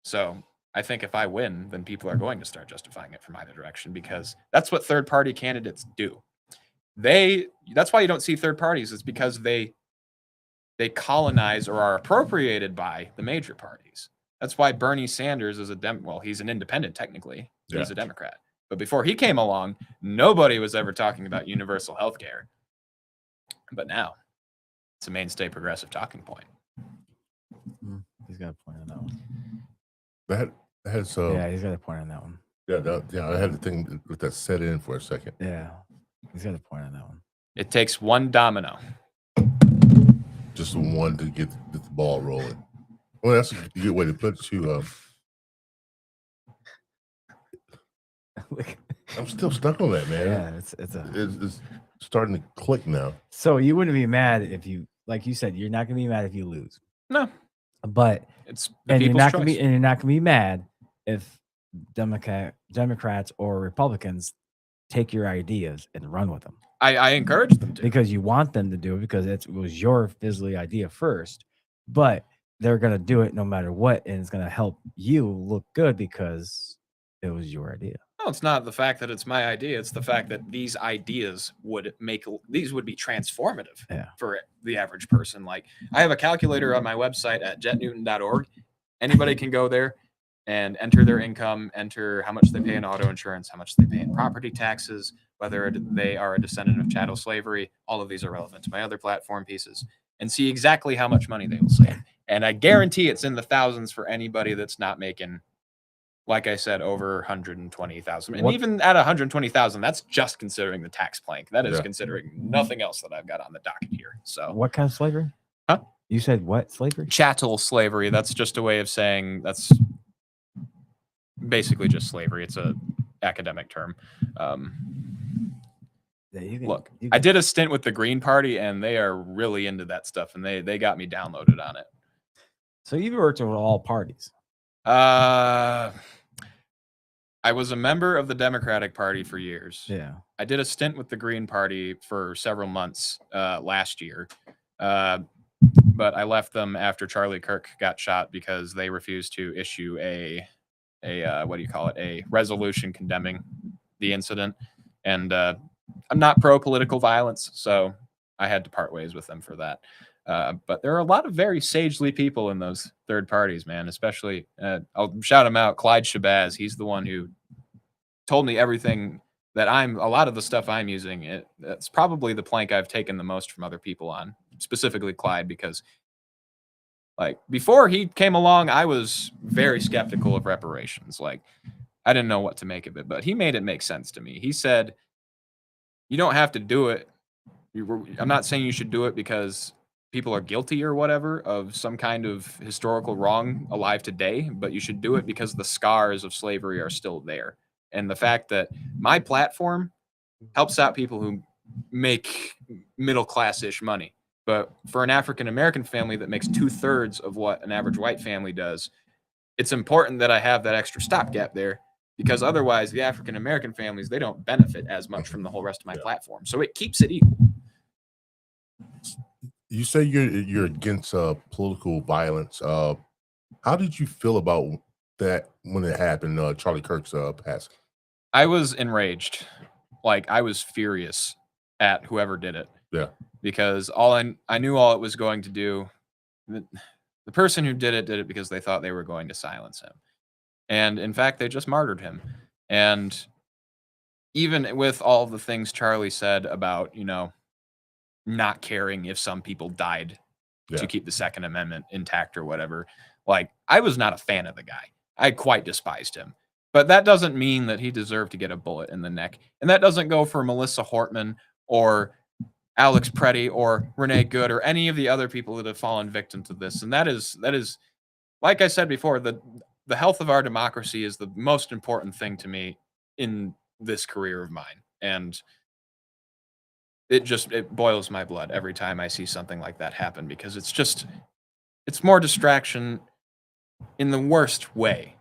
So I think if I win, then people are going to start justifying it from either direction, because that's what third party candidates do. That's why you don't see third parties, is because they colonize or are appropriated by the major parties. That's why Bernie Sanders is he's an independent technically. Yeah. He's a Democrat. But before he came along, nobody was ever talking about universal health care. But now it's a mainstay progressive talking point. He's got a point on that one. That has Yeah, he's got a point on that one. I had the thing with that set in for a second. Yeah, he's got a point on that one. It takes one domino. Just one to get the ball rolling. Well, that's a good way to put it too. I'm still stuck on that, man. Yeah, It's starting to click now. So you wouldn't be mad if you, like you said, you're not gonna be mad if you lose. No, But it's the you're people's not choice. gonna be mad if Democrats or Republicans take your ideas and run with them. I encourage them to. Because you want them to do it because it was your fizzly idea first, but they're gonna do it no matter what, and it's gonna help you look good because it was your idea. No, it's not the fact that it's my idea. It's the fact that these ideas would be transformative for the average person. Like, I have a calculator on my website at jettnewton.org. Anybody can go there and enter their income, enter how much they pay in auto insurance, how much they pay in property taxes, whether they are a descendant of chattel slavery. All of these are relevant to my other platform pieces, and see exactly how much money they will save. And I guarantee it's in the thousands for anybody that's not making, like I said, over 120,000. And even at 120,000, that's just considering the tax plank. That is considering nothing else that I've got on the docket here. So what kind of slavery? Huh? You said what slavery? Chattel slavery. That's just a way of saying that's basically just slavery. It's a academic term. Look, I did a stint with the Green Party, and they are really into that stuff, and they got me downloaded on it. So you've worked with all parties. I was a member of the Democratic Party for years. Yeah. I did a stint with the Green Party for several months last year. But I left them after Charlie Kirk got shot because they refused to issue a resolution condemning the incident. And I'm not pro political violence, so I had to part ways with them for that. But there are a lot of very sagely people in those third parties, man. Especially, I'll shout him out, Clyde Shabazz. He's the one who told me everything that a lot of the stuff I'm using. It's probably the plank I've taken the most from other people on, specifically Clyde, because like before he came along, I was very skeptical of reparations. Like, I didn't know what to make of it, but he made it make sense to me. He said, you don't have to do it. I'm not saying you should do it because people are guilty or whatever of some kind of historical wrong alive today, but you should do it because the scars of slavery are still there. And the fact that my platform helps out people who make middle-class-ish money. But for an African-American family that makes 2/3 of what an average white family does, it's important that I have that extra stopgap there, because otherwise the African-American families, they don't benefit as much from the whole rest of my platform. So it keeps it equal. You say you're against political violence. How did you feel about that when it happened, Charlie Kirk's passing? I was enraged. Like, I was furious at whoever did it. Yeah. Because I knew all it was going to do. The person who did it because they thought they were going to silence him. And in fact, they just martyred him. And even with all the things Charlie said about, not caring if some people died to keep the Second Amendment intact or whatever, like, I was not a fan of the guy. I quite despised him. But that doesn't mean that he deserved to get a bullet in the neck. And that doesn't go for Melissa Hortman or Alex Preddy or Renee Good or any of the other people that have fallen victim to this. And that is, like I said before, the health of our democracy is the most important thing to me in this career of mine. And it boils my blood every time I see something like that happen, because it's more distraction in the worst way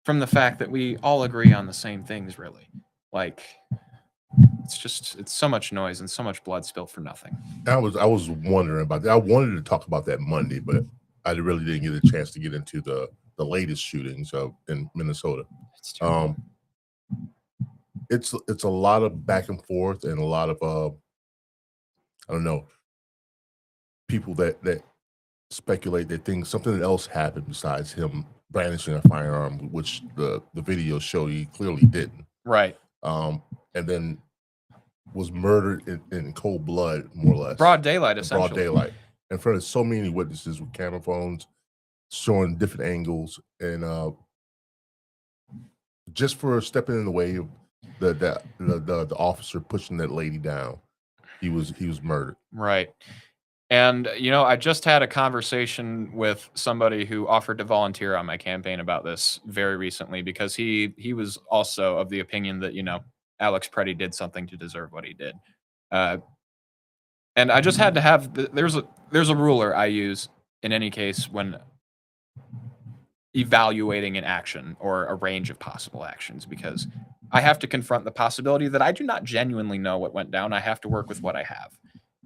from the fact that we all agree on the same things, really. Like, it's so much noise and so much blood spilled for nothing. I was wondering about that. I wanted to talk about that Monday, but I really didn't get a chance to get into the latest shootings in Minnesota. It's a lot of back and forth and a lot of I don't know, people that speculate that something else happened besides him brandishing a firearm, which the video showed he clearly didn't. Right. And then was murdered in cold blood, more or less. Broad daylight, essentially. Broad daylight. In front of so many witnesses with camera phones showing different angles. And just for stepping in the way of the officer pushing that lady down. he was murdered. Right. And, I just had a conversation with somebody who offered to volunteer on my campaign about this very recently, because he was also of the opinion that, Alex Preddy did something to deserve what he did. And I just had to have, there's a ruler I use in any case when evaluating an action or a range of possible actions, because I have to confront the possibility that I do not genuinely know what went down. I have to work with what I have.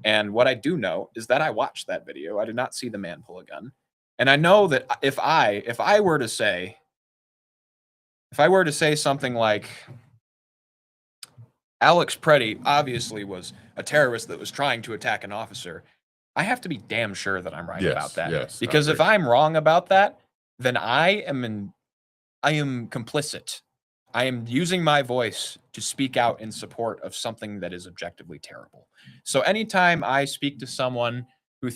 And what I do know is that I watched that video. I did not see the man pull a gun. And I know that if I were to say something like, Alex Preddy obviously was a terrorist that was trying to attack an officer, I have to be damn sure that I'm right about that. Yes, because if I'm wrong about that, then I am complicit. I am using my voice to speak out in support of something that is objectively terrible. So anytime I speak to someone who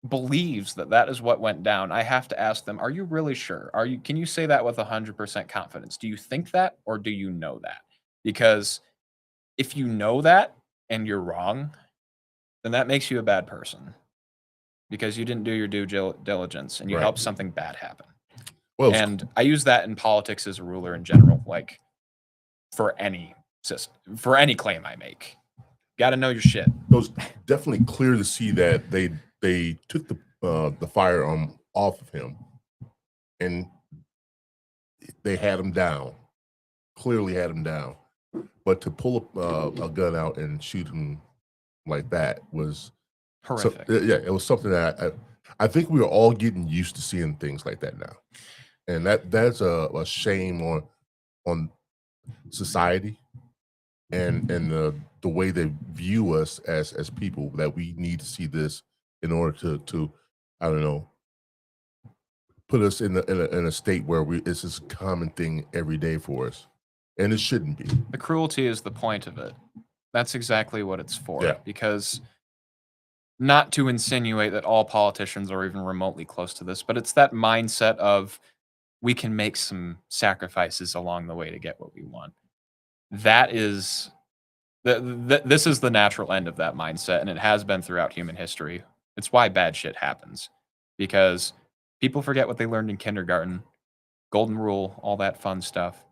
believes that is what went down, I have to ask them, are you really sure? Can you say that with 100% confidence? Do you think that, or do you know that? Because if you know that and you're wrong, then that makes you a bad person, because you didn't do your due diligence and you helped something bad happen. Well, and I use that in politics as a ruler in general, like for any system, for any claim I make. Got to know your shit. It was definitely clear to see that they took the firearm off of him, and they had him down. Clearly had him down, but to pull a gun out and shoot him like that was horrific. It was something that I think we are all getting used to seeing things like that now. And that's a shame on society and the way they view us as people, that we need to see this in order to I don't know, put us in a state where it's this common thing every day for us, and it shouldn't be. The cruelty is the point of it. That's exactly what it's for. Because, not to insinuate that all politicians are even remotely close to this, but it's that mindset of, we can make some sacrifices along the way to get what we want. That is, this is the natural end of that mindset, and it has been throughout human history. It's why bad shit happens, because people forget what they learned in kindergarten, golden rule, all that fun stuff,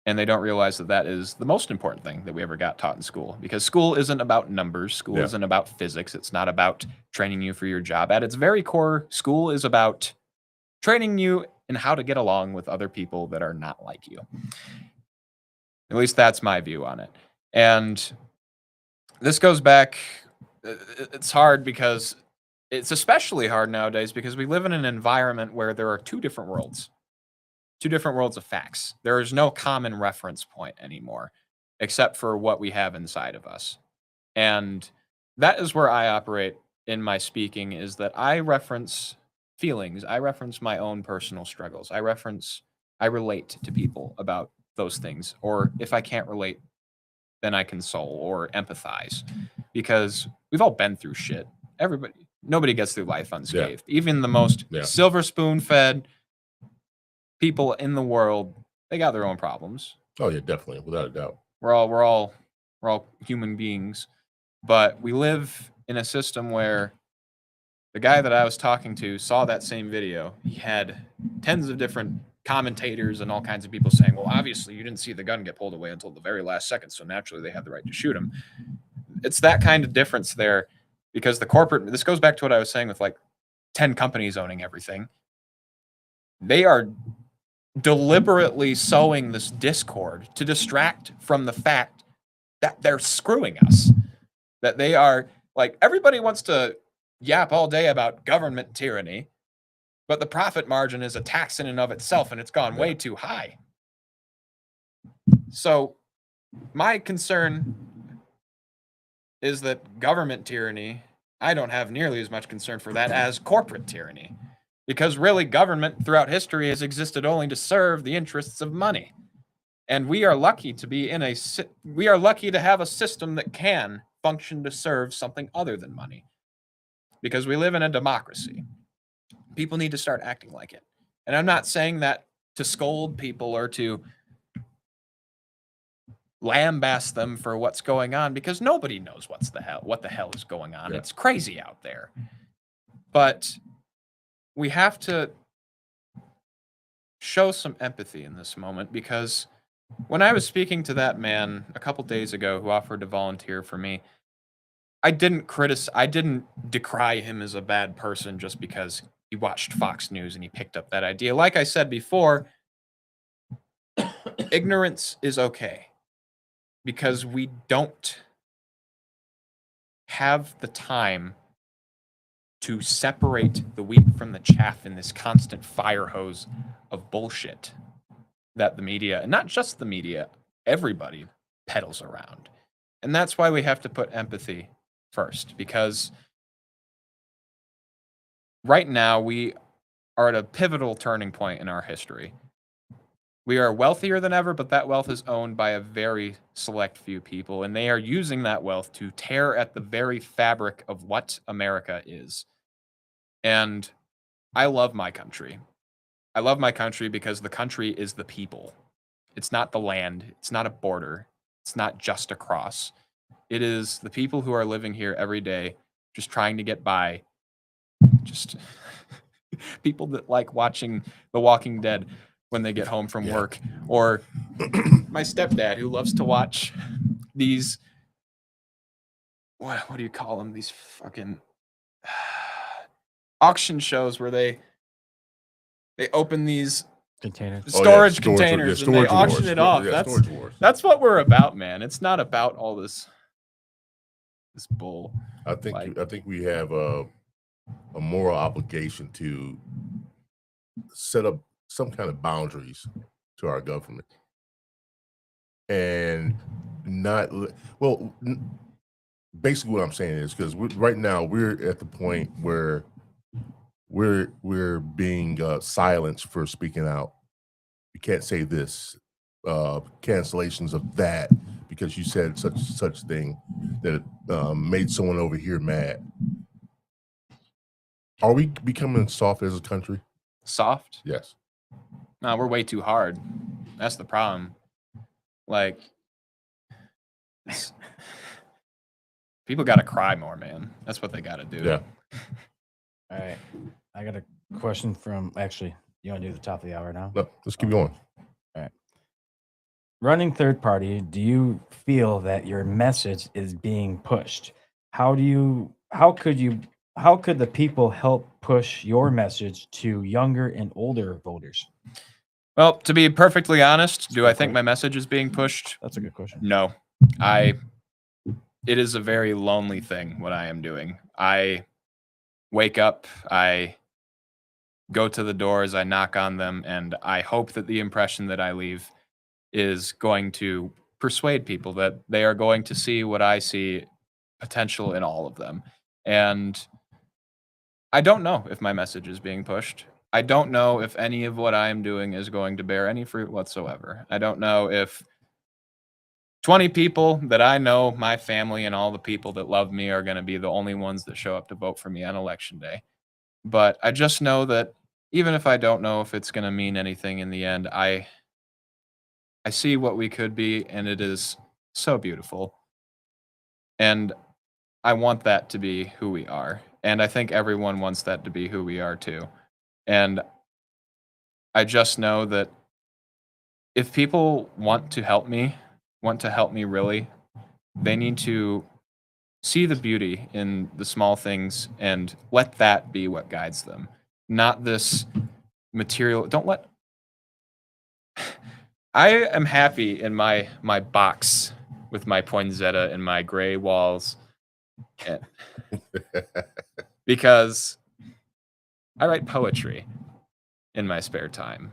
and they don't realize that is the most important thing that we ever got taught in school, because school isn't about numbers. School isn't about physics. It's not about training you for your job. At its very core, school is about training you in how to get along with other people that are not like you. At least that's my view on it. And this goes back, it's hard because it's especially hard nowadays because we live in an environment where there are two different worlds of facts. There is no common reference point anymore, except for what we have inside of us. And that is where I operate in my speaking, is that I reference feelings. I reference my own personal struggles. I relate to people about those things. Or if I can't relate, then I console or empathize, because we've all been through shit. Nobody gets through life unscathed. Even the most silver spoon fed people in the world, they got their own problems. Oh yeah, definitely, without a doubt. We're all human beings, but we live in a system where the guy that I was talking to saw that same video. He had tens of different commentators and all kinds of people saying, well, obviously you didn't see the gun get pulled away until the very last second, so naturally they had the right to shoot him. It's that kind of difference there, because this goes back to what I was saying with like 10 companies owning everything. They are deliberately sowing this discord to distract from the fact that they're screwing us. That they are, like, everybody wants to yap all day about government tyranny, but the profit margin is a tax in and of itself, and it's gone way too high. So my concern is that government tyranny, I don't have nearly as much concern for that as corporate tyranny, because really government throughout history has existed only to serve the interests of money. And we are lucky to have a system that can function to serve something other than money, because we live in a democracy. People need to start acting like it. And I'm not saying that to scold people or to lambast them for what's going on, because nobody knows what the hell is going on. Yeah. It's crazy out there. But we have to show some empathy in this moment, because when I was speaking to that man a couple days ago who offered to volunteer for me, I didn't decry him as a bad person just because he watched Fox News and he picked up that idea. Like I said before, ignorance is okay, because we don't have the time to separate the wheat from the chaff in this constant fire hose of bullshit that the media, and not just the media, everybody peddles around. And that's why we have to put empathy first, because right now we are at a pivotal turning point in our history. We are wealthier than ever, but that wealth is owned by a very select few people, and they are using that wealth to tear at the very fabric of what America is. And I love my country. I love my country because the country is the people. It's not the land. It's not a border. It's not just a cross. It is the people who are living here every day, just trying to get by. Just people that like watching The Walking Dead when they get home from work, or my stepdad who loves to watch these, what do you call them? These fucking auction shows where they open these Containers. storage containers and they auction it off. That's what we're about, man. It's not about all this bull. I think we have a moral obligation to set up some kind of boundaries to our government, and not basically what I'm saying is, because right now we're at the point where we're being silenced for speaking out. You can't say this, cancellations of that because you said such thing that made someone over here mad. Are we becoming soft as a country? Soft? Yes. No, we're way too hard. That's the problem. Like, people got to cry more, man. That's what they got to do. Yeah. All right. I got a question from, actually, you want to do the top of the hour now? No, let's keep going. All right. Running third party, do you feel that your message is being pushed? How could the people help push your message to younger and older voters? Well, to be perfectly honest, do I think my message is being pushed? That's a good question. No. It is a very lonely thing what I am doing. I wake up, I go to the doors, I knock on them, and I hope that the impression that I leave is going to persuade people that they are going to see what I see potential in all of them. And I don't know if my message is being pushed. I don't know if any of what I am doing is going to bear any fruit whatsoever. I don't know if 20 people that I know, my family and all the people that love me, are going to be the only ones that show up to vote for me on election day. But I just know that even if I don't know if it's going to mean anything in the end, I see what we could be, and it is so beautiful. And I want that to be who we are. And I think everyone wants that to be who we are too. And I just know that if people want to help me really, they need to see the beauty in the small things and let that be what guides them. Not this material. I am happy in my box with my poinsettia and my gray walls, because I write poetry in my spare time.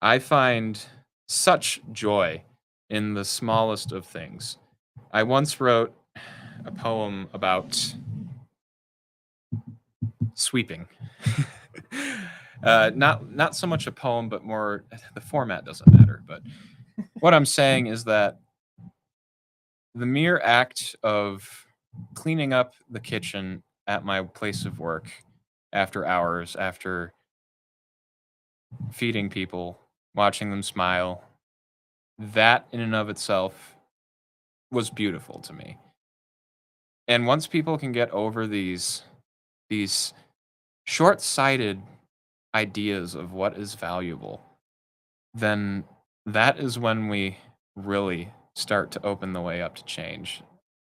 I find such joy in the smallest of things. I once wrote a poem about sweeping. Not so much a poem, but more, the format doesn't matter. But what I'm saying is that the mere act of cleaning up the kitchen at my place of work after hours, after feeding people, watching them smile, that in and of itself was beautiful to me. And once people can get over these short-sighted ideas of what is valuable, then that is when we really start to open the way up to change.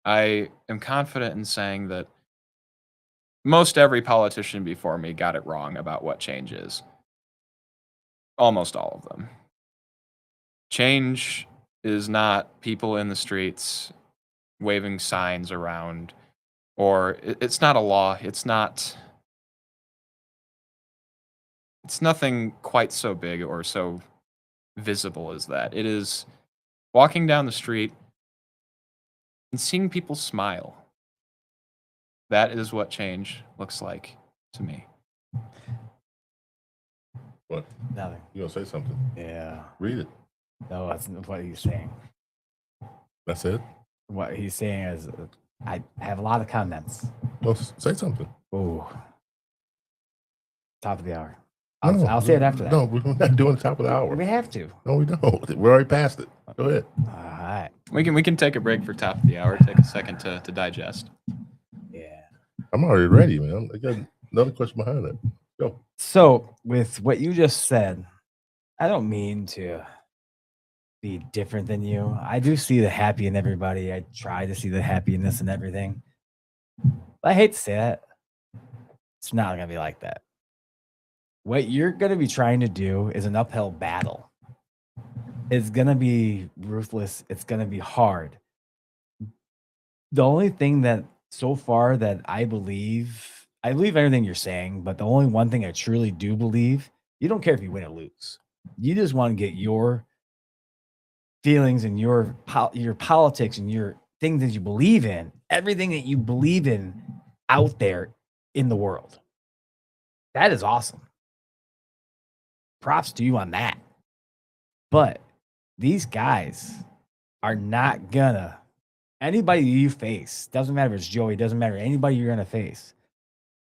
I am confident in saying that most every politician before me got it wrong about what change is. Almost all of them. Change is not people in the streets waving signs around, or it's not a law. It's nothing quite so big or so visible as that. It is walking down the street and seeing people smile. That is what change looks like to me. What? Nothing. You gonna say something? Yeah. Read it. No, that's not what he's saying. That's it. What he's saying is, I have a lot of comments. Well, say something. Oh, top of the hour. No, I'll say it after that. No, we're not doing the top of the hour. We have to. No, we don't. We're already past it. Go ahead. All right. We can take a break for top of the hour. Take a second to digest. Yeah. I'm already ready, man. I got another question behind that. Go. So, with what you just said, I don't mean to be different than you. I do see the happy in everybody. I try to see the happiness in everything. But I hate to say that. It's not going to be like that. What you're going to be trying to do is an uphill battle. It's going to be ruthless. It's going to be hard. The only thing that so far that I believe everything you're saying, but the only one thing I truly do believe, you don't care if you win or lose. You just want to get your feelings and your politics and your things that you believe in, everything that you believe in out there in the world. That is awesome. Props to you on that. But these guys are not gonna, anybody you face, doesn't matter if it's Joey, doesn't matter, anybody you're gonna face,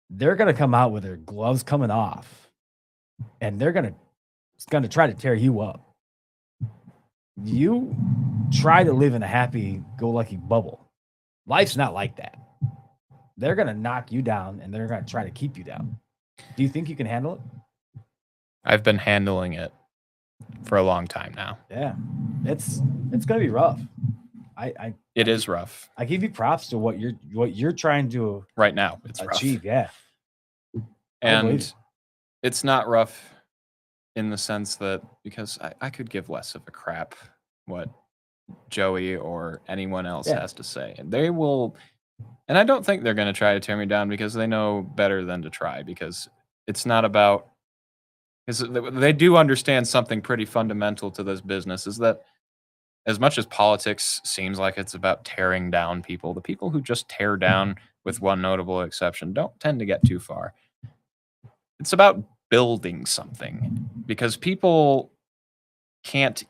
they're gonna come out with their gloves coming off and they're gonna try to tear you up. You try to live in a happy-go-lucky bubble. Life's not like that. They're gonna knock you down and they're gonna try to keep you down. Do you think you can handle it? I've been handling it for a long time now. Yeah, it's gonna be rough. It is rough I give you props to what you're trying to right now. It's achieve. rough. Yeah, And it's not rough in the sense that because I could give less of a crap what Joey or anyone else has to say, and they will. And I don't think they're going to try to tear me down because they know better than to try. Because it's not about. Because they do understand something pretty fundamental to this business is that as much as politics seems like it's about tearing down people, the people who just tear down, with one notable exception, don't tend to get too far. It's about building something because people can't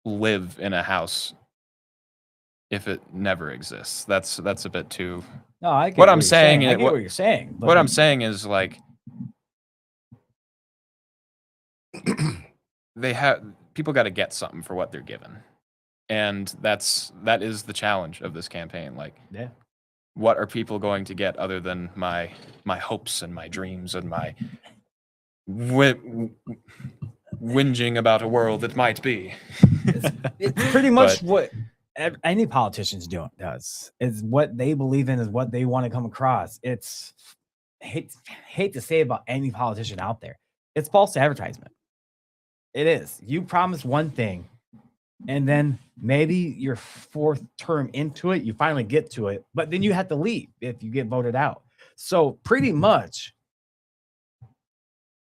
live in a house if it never exists. That's a bit too. no, I get What I'm saying I is- get what you're saying. But What I'm saying is like people got to get something for what they're given, and that is the challenge of this campaign. Like, yeah, what are people going to get other than my hopes and my dreams and my whinging about a world that might be? it's pretty much But- what any politician's does. Is what they believe in, is what they want to come across. It's hate to say about any politician out there. It's false advertisement. It is. You promise one thing, and then maybe your fourth term into it, you finally get to it, but then you have to leave if you get voted out. So pretty much,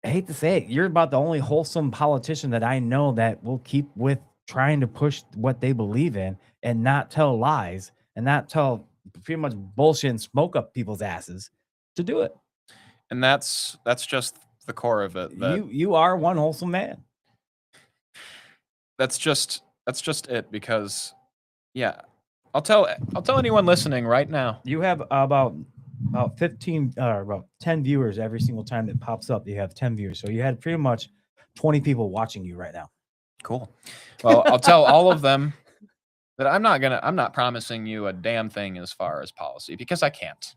I hate to say it, you're about the only wholesome politician that I know that will keep with trying to push what they believe in and not tell lies and not tell pretty much bullshit and smoke up people's asses to do it. And that's just the core of it. You are one wholesome man. That's just it. Because, yeah, I'll tell anyone listening right now. You have about 15 about 10 viewers every single time that pops up. You have 10 viewers, so you had pretty much 20 people watching you right now. Cool. Well, I'll tell all of them that I'm not promising you a damn thing as far as policy, because I can't.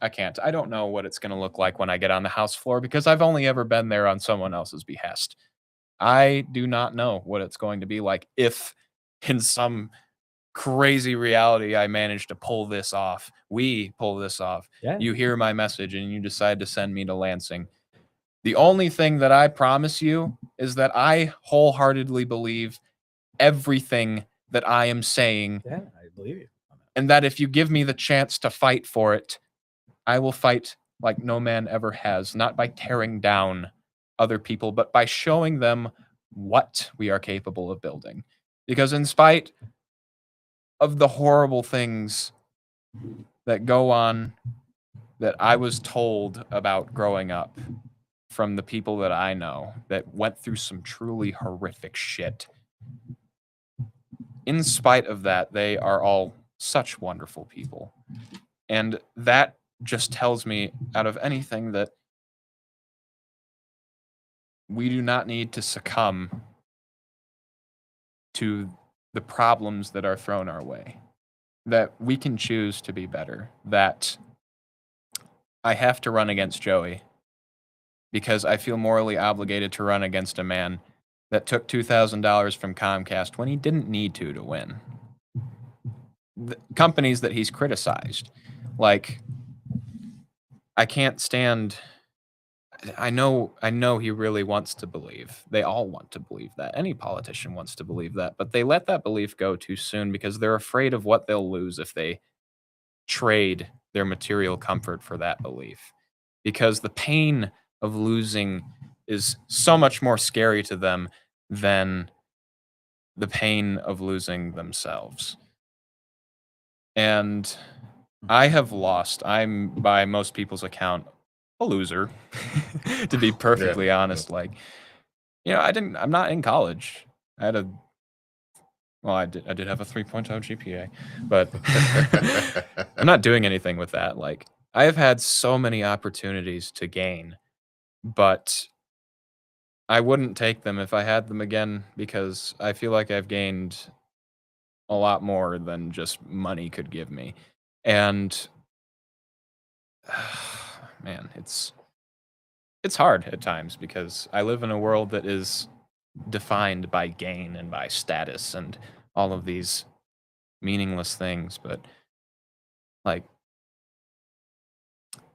I don't know what it's going to look like when I get on the House floor, because I've only ever been there on someone else's behest. I do not know what it's going to be like if in some crazy reality I manage to pull this off. We pull this off. Yeah. You hear my message and you decide to send me to Lansing. The only thing that I promise you is that I wholeheartedly believe everything that I am saying, Yeah, I believe you. and that if you give me the chance to fight for it, I will fight like no man ever has, not by tearing down other people, but by showing them what we are capable of building. Because in spite of the horrible things that go on that I was told about growing up from the people that I know that went through some truly horrific shit, in spite of that, they are all such wonderful people. And that just tells me, out of anything, that we do not need to succumb to the problems that are thrown our way. That we can choose to be better. That I have to run against Joey because I feel morally obligated to run against a man that took $2,000 from Comcast when he didn't need to win. The companies that he's criticized, like, I can't stand. I know he really wants to believe. They all want to believe that. Any politician wants to believe that, but they let that belief go too soon because they're afraid of what they'll lose if they trade their material comfort for that belief. Because the pain of losing is so much more scary to them than the pain of losing themselves. And I have lost. I'm, by most people's account, a loser, to be perfectly honest. Like, you know, I'm not in college. I did have a 3.0 GPA, but I'm not doing anything with that. Like, I have had so many opportunities to gain, but I wouldn't take them if I had them again, because I feel like I've gained a lot more than just money could give me. And man, it's hard at times because I live in a world that is defined by gain and by status and all of these meaningless things. But like,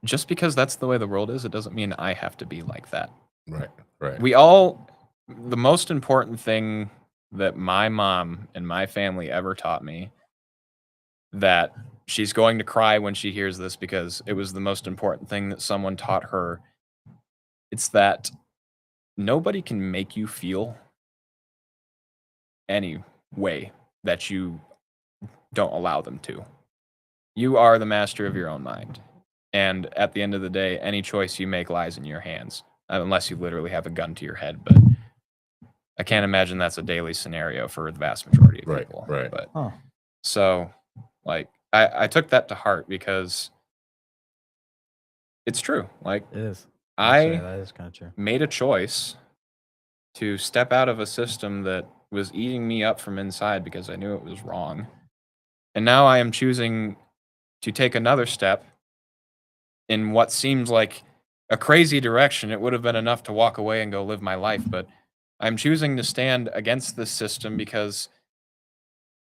just because that's the way the world is, it doesn't mean I have to be like that. Right. The most important thing that my mom and my family ever taught me, that she's going to cry when she hears this because it was the most important thing that someone taught her. It's that nobody can make you feel any way that you don't allow them to. You are the master of your own mind. And at the end of the day, any choice you make lies in your hands, unless you literally have a gun to your head. But I can't imagine that's a daily scenario for the vast majority of people. Right. But so, like, I took that to heart because it's true. Like, It is. Actually, that is kind of true. Made a choice to step out of a system that was eating me up from inside because I knew it was wrong. And now I am choosing to take another step in what seems like a crazy direction. It would have been enough to walk away and go live my life, but I'm choosing to stand against this system because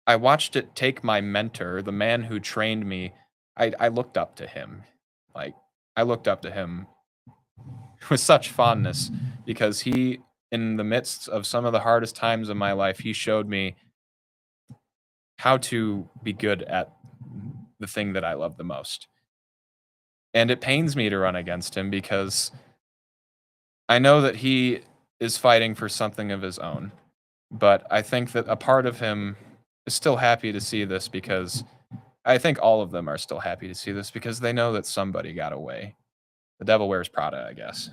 I watched it take my mentor, the man who trained me. I looked up to him. Like, I looked up to him with such fondness because he, in the midst of some of the hardest times of my life, he showed me how to be good at the thing that I love the most. And it pains me to run against him because I know that he is fighting for something of his own. But I think that a part of him is still happy to see this, because I think all of them are still happy to see this because they know that somebody got away. The devil wears Prada, I guess.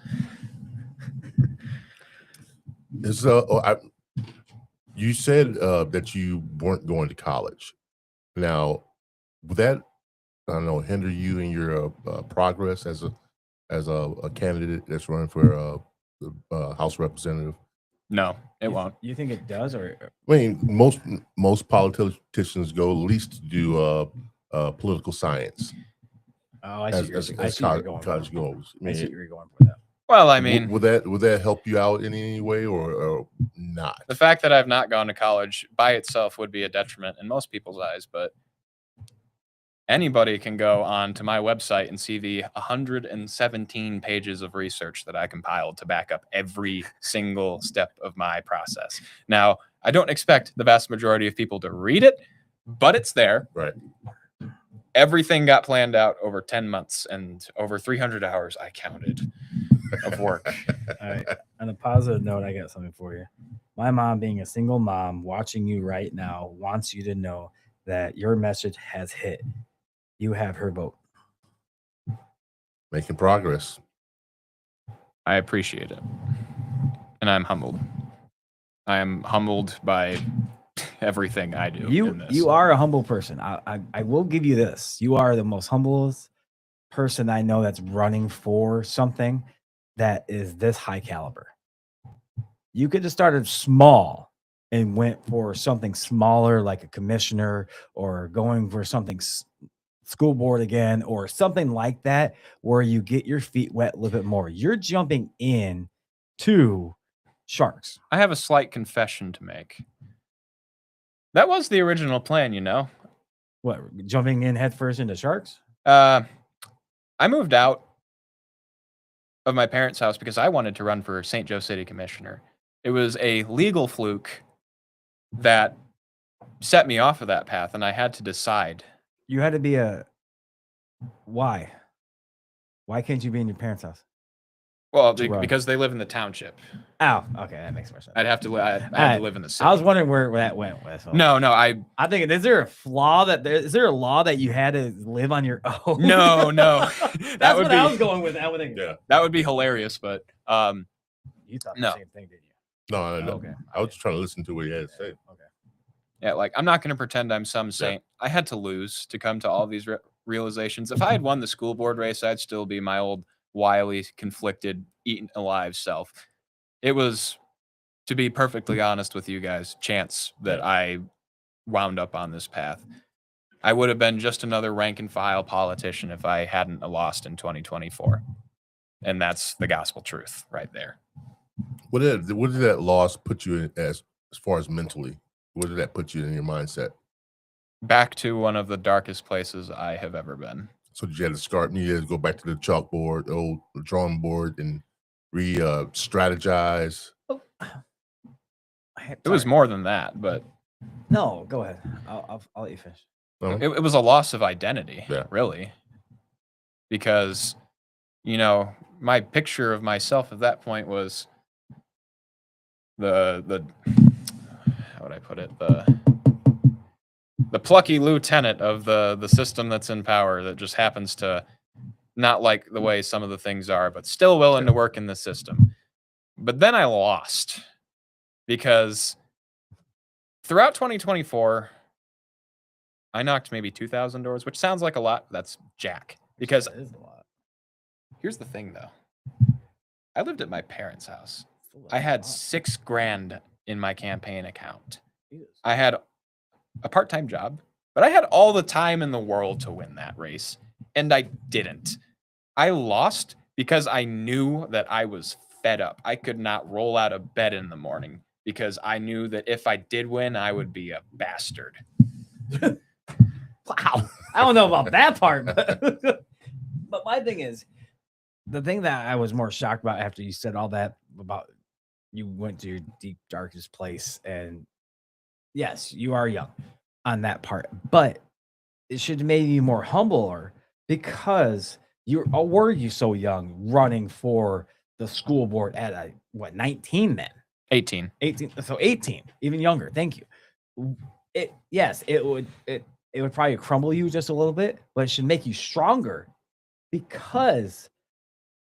You said that you weren't going to college. Now, would that, I don't know, hinder you in your progress as a candidate that's running for House representative? No, it won't. You think it does, or I mean, most politicians go at least to do political science oh, I see. I see where you're going. college goes. I I see mean, where you're going for that. Well, I mean, would that help you out in any way or not? the fact that I've not gone to college by itself would be a detriment in most people's eyes, but anybody can go on to my website and see the 117 pages of research that I compiled to back up every single step of my process. Now, I don't expect the vast majority of people to read it, but it's there. Right. Everything got planned out over 10 months and over 300 hours I counted of work. All right. On a positive note, I got something for you. My mom, being a single mom, watching you right now, wants you to know that your message has hit. You have her vote. Making progress. I appreciate it. And I'm humbled. I am humbled by everything I do. in this. You are a humble person. I will give you this. You are the most humblest person I know that's running for something that is this high caliber. You could have started small and went for something smaller, like a commissioner, or going for something school board again, or something like that, where you get your feet wet a little bit more. You're jumping in to sharks. I have a slight confession to make. That was the original plan, you know. What, jumping in headfirst into sharks? I moved out of my parents' house because I wanted to run for St. Joe City Commissioner. It was a legal fluke that set me off of that path, and I had to decide. You had to be a why? Why can't you be in your parents' house? Well, To run. because they live in the township. Oh, okay, that makes more sense. I'd have to. I had to live in the city. I was wondering where that went with. So. No. I think is there a flaw that is there a law that you had to live on your own? No. That's would what be- I was going with. I would think. Yeah. That would be hilarious, but You thought No. the same thing, didn't you? No. Okay. I was just trying to listen to what he had to say. Okay. yeah, like I'm not going to pretend I'm some saint. I had to lose to come to all these realizations. If I had won the school board race, I'd still be my old wily, conflicted, eaten alive self. It was, to be perfectly honest with you guys, chance that I wound up on this path. I would have been just another rank and file politician if I hadn't lost in 2024. And that's the gospel truth right there. What did that loss put you in as far as mentally? What did that put you in your mindset? Back to one of the darkest places I have ever been. So you had to start. You had to go back to the chalkboard, the old drawing board, and strategize. It was more than that, but No, go ahead. I'll let you finish. it was a loss of identity, Yeah. really. Because, my picture of myself at that point was the how would I put it? The plucky lieutenant of the system that's in power that just happens to not like the way some of the things are, but still willing to work in the system. But then I lost because throughout 2024, I knocked maybe 2,000 doors, which sounds like a lot. But that's jack. Because That is a lot. here's the thing, though. I lived at my parents' house. That's a lot. I had $6,000 in my campaign account. Jesus. I had a part-time job, but I had all the time in the world to win that race, and I didn't. I lost because I knew that I was fed up. I could not roll out of bed in the morning because I knew that if I did win, I would be a bastard. Wow. I don't know about that part, but my thing is, the thing that I was more shocked about after you said all that about you went to your deep, darkest place, and yes, you are young on that part, but it should have made you more humbler because were you so young running for the school board at 19 then? 18. 18, so 18, even younger. Thank you. It would probably crumble you just a little bit, but it should make you stronger because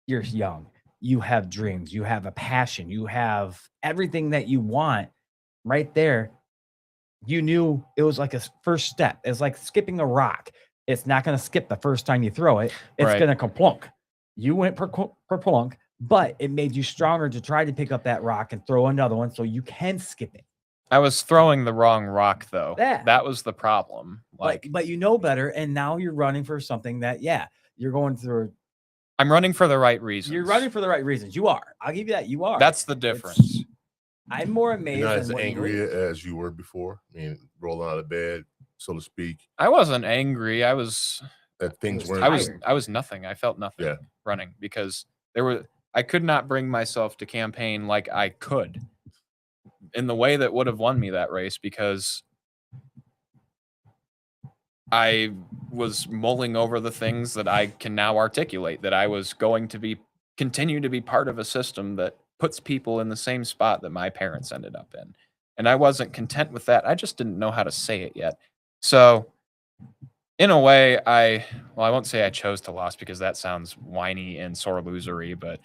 you're young. You have dreams, you have a passion, you have everything that you want right there. You knew it was like a first step. It's like skipping a rock. It's not going to skip the first time you throw it. It's Right. going to kaplunk. You went per plunk, but it made you stronger to try to pick up that rock and throw another one so you can skip it. I was throwing the wrong rock though. Yeah. That was the problem. Like, But you know better, and now you're running for something that, you're going through. I'm running for the right reasons. You're running for the right reasons. You are. I'll give you that. You are. That's the difference. I'm more amazed. You're not than as what you angry believe. as you were before. I mean, rolling out of bed, so to speak. I wasn't angry. I was That things was weren't. I was nothing. I felt nothing Yeah. running because I could not bring myself to campaign like I could in the way that would have won me that race because I was mulling over the things that I can now articulate, that I was going to continue to be part of a system that puts people in the same spot that my parents ended up in. And I wasn't content with that. I just didn't know how to say it yet. So in a way, I won't say I chose to lose because that sounds whiny and sore losery, but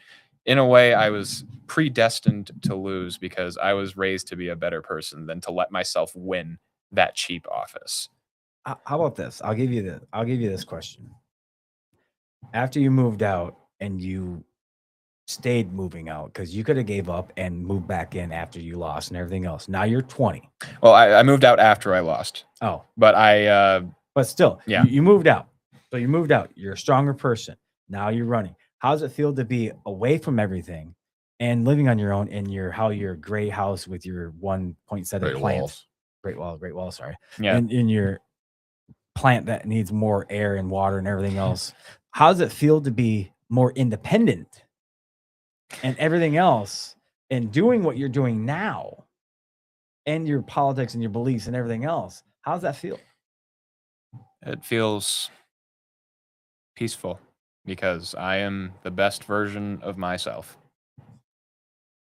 in a way, I was predestined to lose because I was raised to be a better person than to let myself win that cheap office. How about this? I'll give you this question. After you moved out and you stayed moving out, because you could have gave up and moved back in after you lost and everything else. Now you're 20. Well, I moved out after I lost, Oh, but but still, Yeah. you moved out. So you moved out. You're a stronger person. Now you're running. How does it feel to be away from everything and living on your own in your gray house with your 1.7 Great plant? walls. Great wall, sorry. yeah. And in your plant that needs more air and water and everything else. How does it feel to be more independent and everything else and doing what you're doing now and your politics and your beliefs and everything else? How does that feel? It feels peaceful because I am the best version of myself.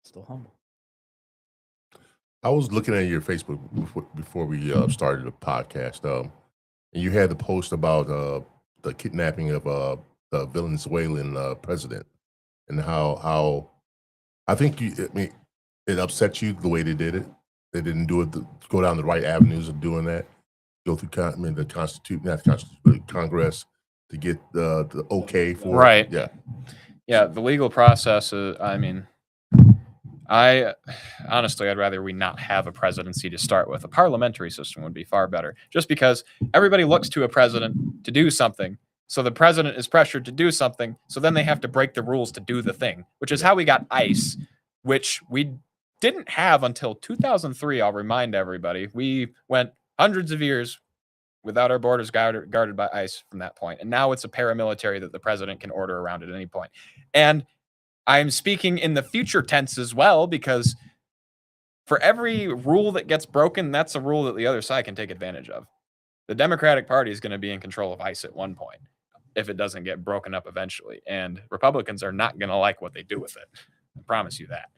Still humble. I was looking at your Facebook before we started the podcast, and you had the post about the kidnapping of the Venezuelan president, and how I think it upset you the way they did it. They didn't do it go down the right avenues of doing that. Go through the Constitution, not the Constitution, but Congress to get the okay for Right. it. Yeah, the legal process is, I'd rather we not have a presidency to start with. A parliamentary system would be far better, just because everybody looks to a president to do something. So the president is pressured to do something. So then they have to break the rules to do the thing, which is how we got ICE, which we didn't have until 2003. I'll remind everybody. We went hundreds of years without our borders guarded by ICE from that point. And now it's a paramilitary that the president can order around at any point. And I'm speaking in the future tense as well, because for every rule that gets broken, that's a rule that the other side can take advantage of. The Democratic Party is going to be in control of ICE at one point if it doesn't get broken up eventually. And Republicans are not going to like what they do with it. I promise you that.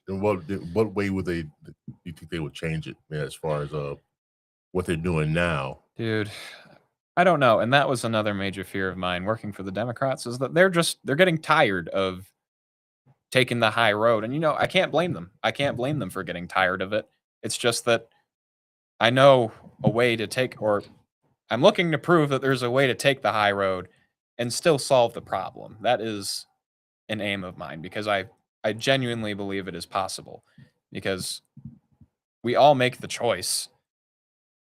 And what way would you think they would change it, as far as what they're doing now? Dude, I don't know. And that was another major fear of mine working for the Democrats, is that they're getting tired of taking the high road. And, I can't blame them. I can't blame them for getting tired of it. It's just that I know a way to take, or I'm looking to prove that there's a way to take the high road and still solve the problem. That is an aim of mine, because I genuinely believe it is possible, because we all make the choice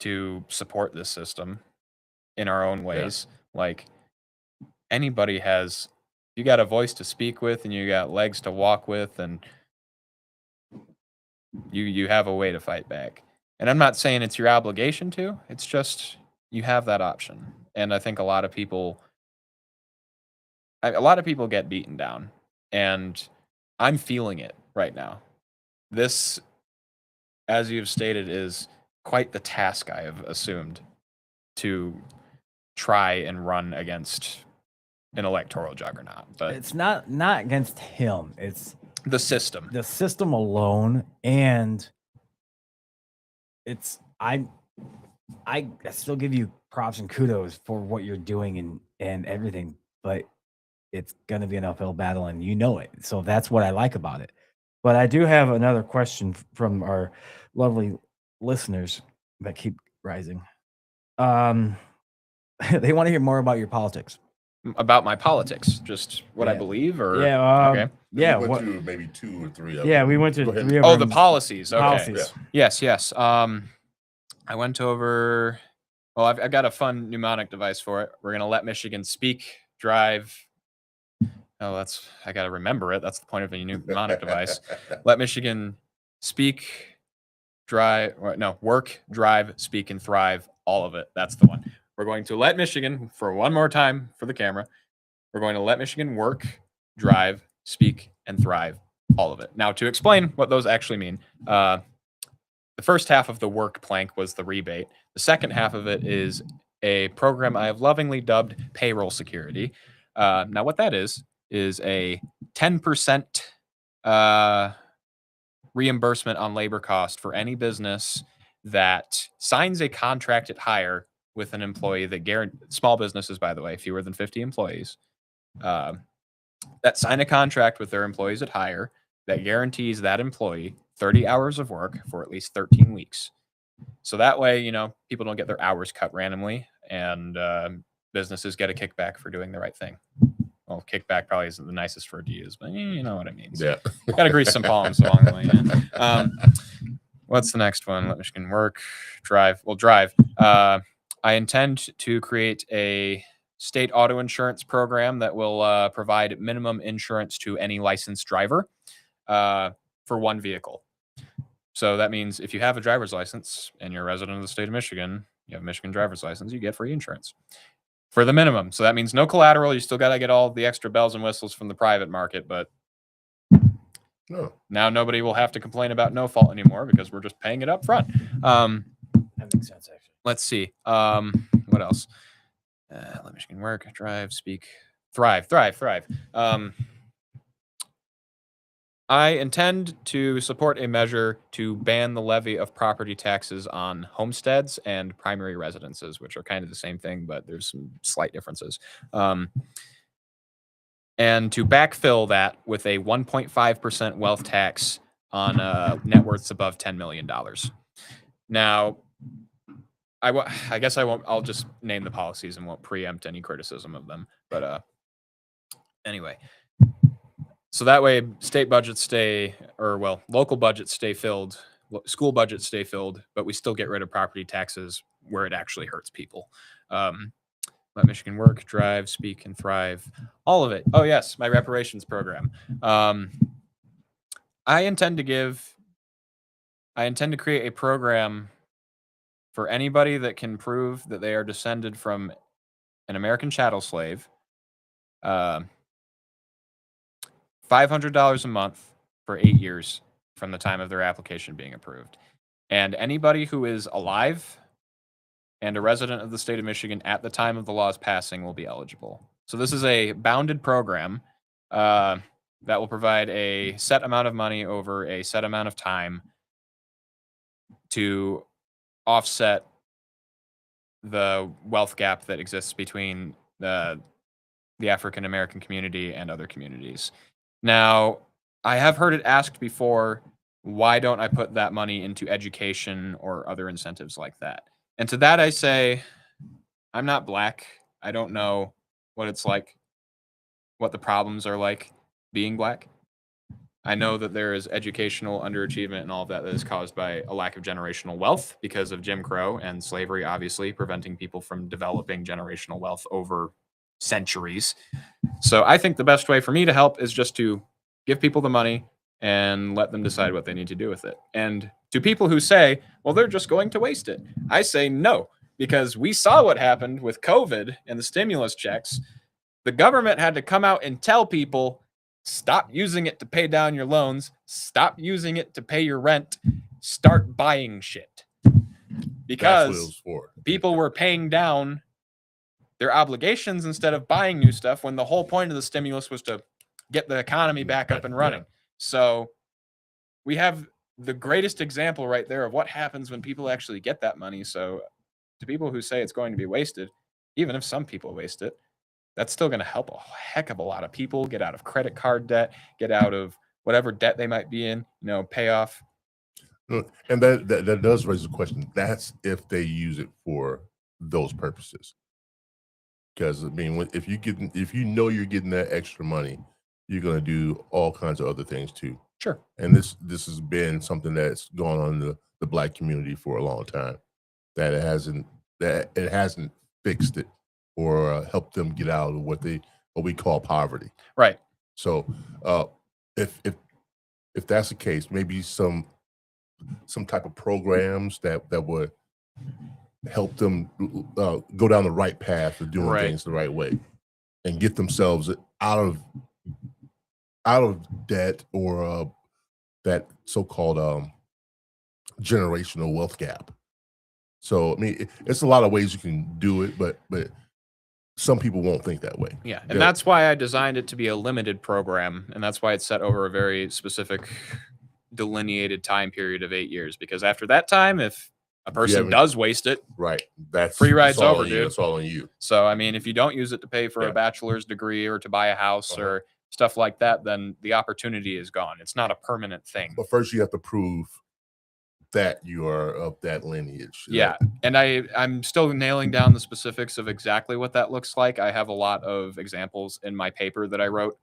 to support this system in our own ways. Like, anybody has, you got a voice to speak with and you got legs to walk with, and you have a way to fight back. And I'm not saying it's your obligation to, it's just you have that option. And I think a lot of people get beaten down, and I'm feeling it right now. This, as you've stated, is quite the task I have assumed to try and run against an electoral juggernaut. But It's not against him. It's the system. the system alone, and it's I still give you props and kudos for what you're doing and everything, but it's gonna be an uphill battle, and you know it. So that's what I like about it. But I do have another question from our lovely listeners that keep rising. They want to hear more about your politics. About my politics, just what I Yeah. believe, or Yeah. okay. Yeah. We went What? to maybe 2 or 3 of Yeah, them. we went to Go ahead. 3 of Oh, them. the policies. Okay. Policies. Yes. I went over. Well, I've got a fun mnemonic device for it. We're gonna let Michigan speak, drive. Oh, I gotta remember it. That's the point of a mnemonic device. Let Michigan speak, drive. No, work, drive, speak, and thrive. All of it. That's the one. We're going to let Michigan, for one more time for the camera. We're going to let Michigan work, drive, speak, and thrive. All of it. Now, to explain what those actually mean, the first half of the work plank was the rebate. The second half of it is a program I have lovingly dubbed payroll security. Now, what that is a 10% reimbursement on labor cost for any business that signs a contract at hire with an employee that small businesses, by the way, fewer than 50 employees, that sign a contract with their employees at hire that guarantees that employee 30 hours of work for at least 13 weeks. So that way, people don't get their hours cut randomly, and businesses get a kickback for doing the right thing. Well, kickback probably isn't the nicest word to use, but you know what it means. Yeah. Got to grease some palms along the way. Yeah. What's the next one? Let Michigan work, drive. Well, drive. I intend to create a state auto insurance program that will provide minimum insurance to any licensed driver for one vehicle. So that means if you have a driver's license and you're a resident of the state of Michigan, you have a Michigan driver's license, you get free insurance for the minimum. So that means no collateral. You still got to get all the extra bells and whistles from the private market, but now nobody will have to complain about no fault anymore because we're just paying it up front. That makes sense, actually. Let's see. What else? Let Michigan work, drive, speak, thrive. I intend to support a measure to ban the levy of property taxes on homesteads and primary residences, which are kind of the same thing, but there's some slight differences. And to backfill that with a 1.5% wealth tax on net worths above $10 million. Now, I guess I won't. I'll just name the policies and won't preempt any criticism of them. But anyway, so that way state budgets local budgets stay filled, school budgets stay filled, but we still get rid of property taxes where it actually hurts people. Let Michigan work, drive, speak, and thrive. All of it. Oh yes, my reparations program. I intend to create a program for anybody that can prove that they are descended from an American chattel slave, $500 a month for 8 years from the time of their application being approved. And anybody who is alive and a resident of the state of Michigan at the time of the law's passing will be eligible. So this is a bounded program that will provide a set amount of money over a set amount of time to offset the wealth gap that exists between the African American community and other communities. Now, I have heard it asked before, why don't I put that money into education or other incentives like that? And to that I say, I'm not black. I don't know what it's like, what the problems are like being black. I know that there is educational underachievement and all of that is caused by a lack of generational wealth because of Jim Crow and slavery, obviously, preventing people from developing generational wealth over centuries. So I think the best way for me to help is just to give people the money and let them decide what they need to do with it. And to people who say, well, they're just going to waste it, I say no, because we saw what happened with COVID and the stimulus checks. The government had to come out and tell people, stop using it to pay down your loans. Stop using it to pay your rent. Start buying shit. Because people were paying down their obligations instead of buying new stuff when the whole point of the stimulus was to get the economy back up and running. So we have the greatest example right there of what happens when people actually get that money. So to people who say it's going to be wasted, even if some people waste it, that's still going to help a heck of a lot of people get out of credit card debt, get out of whatever debt they might be in, pay off. And that does raise the question. That's if they use it for those purposes. Because I mean, if you know you're getting that extra money, you're going to do all kinds of other things too. Sure. And this has been something that's gone on in the Black community for a long time. That it hasn't fixed it or helped them get out of what we call poverty. Right. So if that's the case, maybe some type of programs that would help them go down the right path of doing things the right way and get themselves out of debt or that so-called generational wealth gap. So I mean, it's a lot of ways you can do it, but some people won't think that way. Yeah, and that's why I designed it to be a limited program, and that's why it's set over a very specific, delineated time period of 8 years. Because after that time, if a person does waste it, right, that's free ride's over, dude. It's all on you. So I mean, if you don't use it to pay for a bachelor's degree or to buy a house or stuff like that, then the opportunity is gone. It's not a permanent thing. But first, you have to prove that you are of that lineage. Yeah, and I'm still nailing down the specifics of exactly what that looks like. I have a lot of examples in my paper that I wrote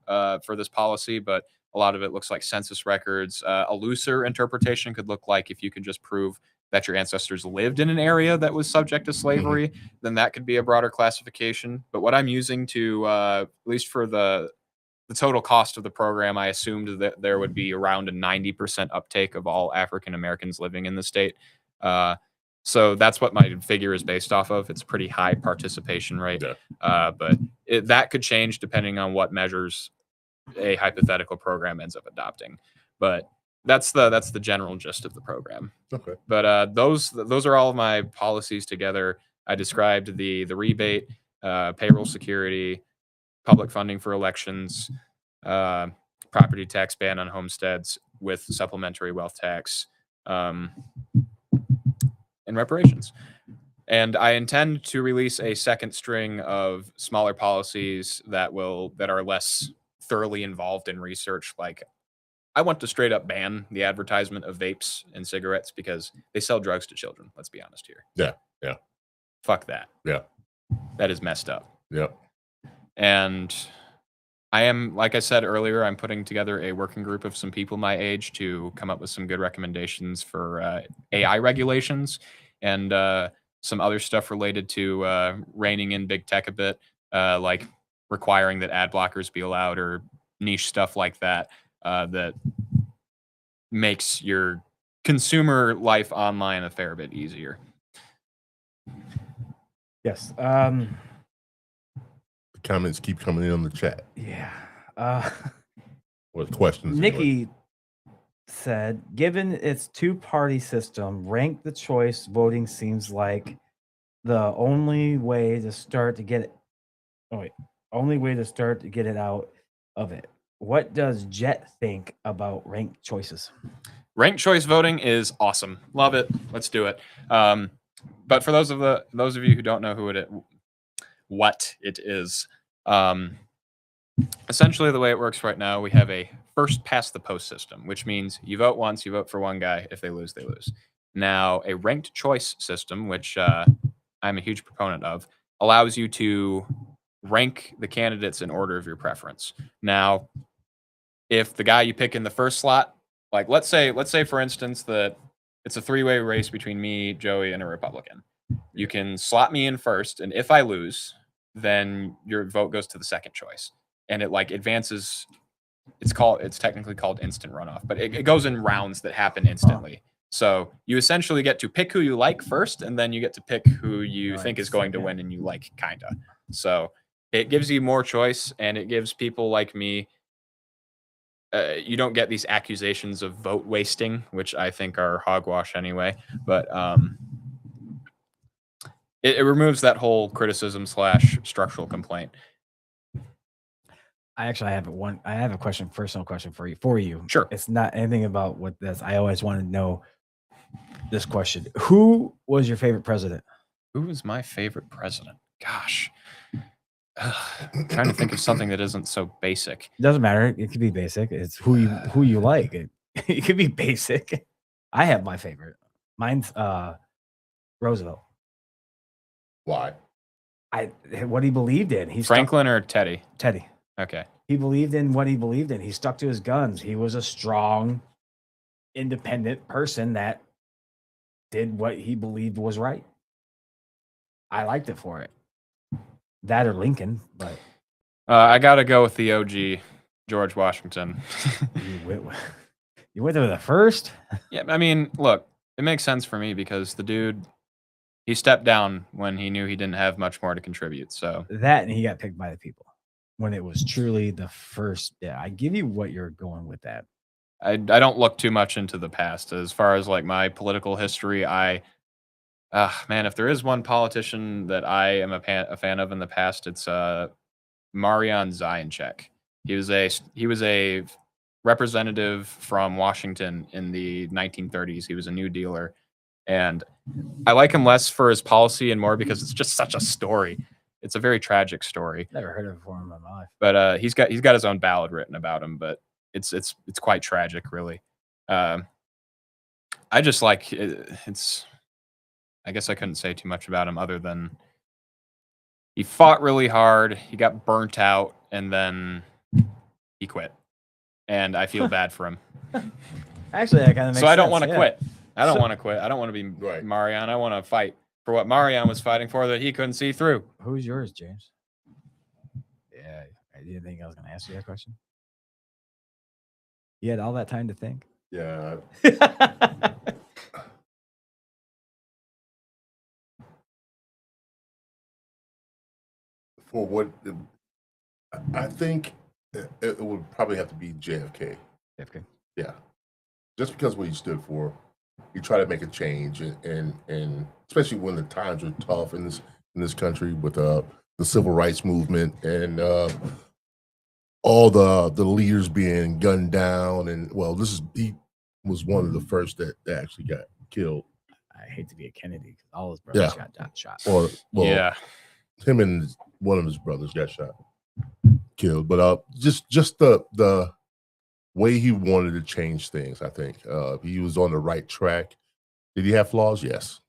for this policy, but a lot of it looks like census records. A looser interpretation could look like if you could just prove that your ancestors lived in an area that was subject to slavery, then that could be a broader classification. But what I'm using to, at least for the total cost of the program, I assumed that there would be around a 90% uptake of all African Americans living in the state. So that's what my figure is based off of. It's a pretty high participation rate, but that could change depending on what measures a hypothetical program ends up adopting. But that's the general gist of the program. Okay. But those are all of my policies together. I described the rebate, payroll security, public funding for elections, property tax ban on homesteads with supplementary wealth tax, and reparations. And I intend to release a second string of smaller policies that are less thoroughly involved in research. Like, I want to straight up ban the advertisement of vapes and cigarettes because they sell drugs to children. Let's be honest here. Yeah. Fuck that. Yeah. That is messed up. Yeah. And I am, like I said earlier, I'm putting together a working group of some people my age to come up with some good recommendations for AI regulations and some other stuff related to reining in big tech a bit, like requiring that ad blockers be allowed or niche stuff like that, that makes your consumer life online a fair bit easier. Yes. The comments keep coming in on the chat. Yeah. With questions. Nikki said, given its two-party system, ranked the choice voting seems like the only way to start to get it. Only way to start to get it out of it. What does Jett think about ranked choices? Ranked choice voting is awesome. Love it. Let's do it. But for those of you who don't know what it is, essentially the way it works right now, we have a first past the post system, which means you vote once, you vote for one guy. If they lose, they lose. Now, a ranked choice system, which I'm a huge proponent of, allows you to rank the candidates in order of your preference. Now, if the guy you pick in the first slot, like let's say for instance that it's a three-way race between me, Joey, and a Republican. You can slot me in first, and if I lose, then your vote goes to the second choice, and it like advances. It's technically called instant runoff, but it goes in rounds that happen instantly. So you essentially get to pick who you like first, and then you get to pick who you think is going to win and you like, kinda. So it gives you more choice, and it gives people like me. You don't get these accusations of vote wasting, which I think are hogwash anyway. But it removes that whole criticism / structural complaint. I have a personal question for you. Sure. It's not anything about what this. I always want to know this question. Who was your favorite president? Who was my favorite president? Gosh. I'm trying to think of something that isn't so basic. It doesn't matter. It could be basic. It's who you like. It could be basic. I have my favorite. Mine's Roosevelt. Why? what he believed in. He Franklin or Teddy? Teddy. Okay. He believed in what he believed in. He stuck to his guns. He was a strong, independent person that did what he believed was right. I liked it for it. That or Lincoln, but I got to go with the OG, George Washington. you went there the first? Yeah, I mean, look, it makes sense for me because the dude, he stepped down when he knew he didn't have much more to contribute. So That and he got picked by the people when it was truly the first. Yeah, I give you what you're going with that. I don't look too much into the past as far as like my political history. Man, if there is one politician that I am a fan of in the past, it's Marian Zajanček. He was a representative from Washington in the 1930s. He was a New Dealer, and I like him less for his policy and more because it's just such a story. It's a very tragic story. Never heard of it before in my life. But he's got his own ballad written about him, but it's quite tragic, really. I just like it's. I guess I couldn't say too much about him other than he fought really hard, he got burnt out, and then he quit. And I feel bad for him. Actually, that kind of makes sense. So I don't want to yeah. quit. I don't want to quit. I don't want to be Right. Marian. I want to fight for what Marian was fighting for that he couldn't see through. Who's yours, James? Yeah, I didn't think I was going to ask you that question. You had all that time to think. Yeah. For what I think it would probably have to be JFK. JFK. Yeah. Just because what he stood for, he tried to make a change, and especially when the times were tough in this country with the civil rights movement and all the leaders being gunned down, and he was one of the first that actually got killed. I hate to be a Kennedy because all his brothers got shot. Yeah. Him and one of his brothers got killed. But just the way he wanted to change things, I think he was on the right track. Did he have flaws? Yes.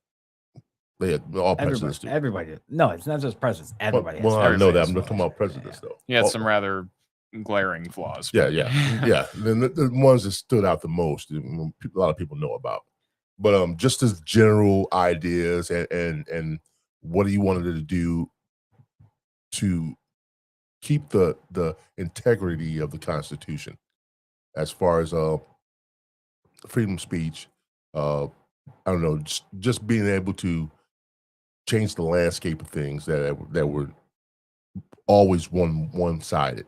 They had all presidents do. Everybody did. No, it's not just presidents. Everybody. Well, has I know that. flaws. I'm not talking about presidents though. He had some rather glaring flaws. Yeah. Then the ones that stood out the most, a lot of people know about. But just as general ideas and what he wanted to do to keep the integrity of the Constitution, as far as freedom of speech, I don't know, just being able to change the landscape of things that were always one-sided,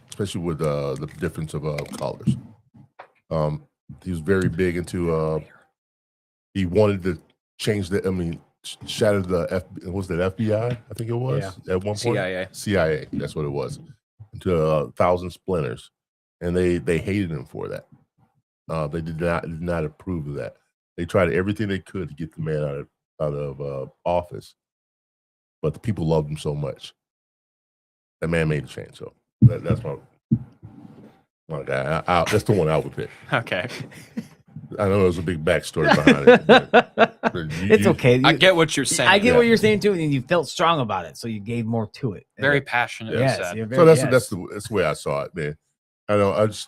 especially with the difference of colors. He was very big into. He wanted to change shatter the was that FBI? I think it was at one point. CIA. That's what it was. Into 1,000 splinters, and they hated him for that. They did not approve of that. They tried everything they could to get the man out of office, but the people loved him so much. That man made a change. So that's my guy. That's the one I would pick. Okay. I know there's a big backstory behind it. But It's okay. I get what you're saying. I get what you're saying too, and you felt strong about it, so you gave more to it. Very passionate. Yes, said. you're So very, that's the way I saw it, man. I know it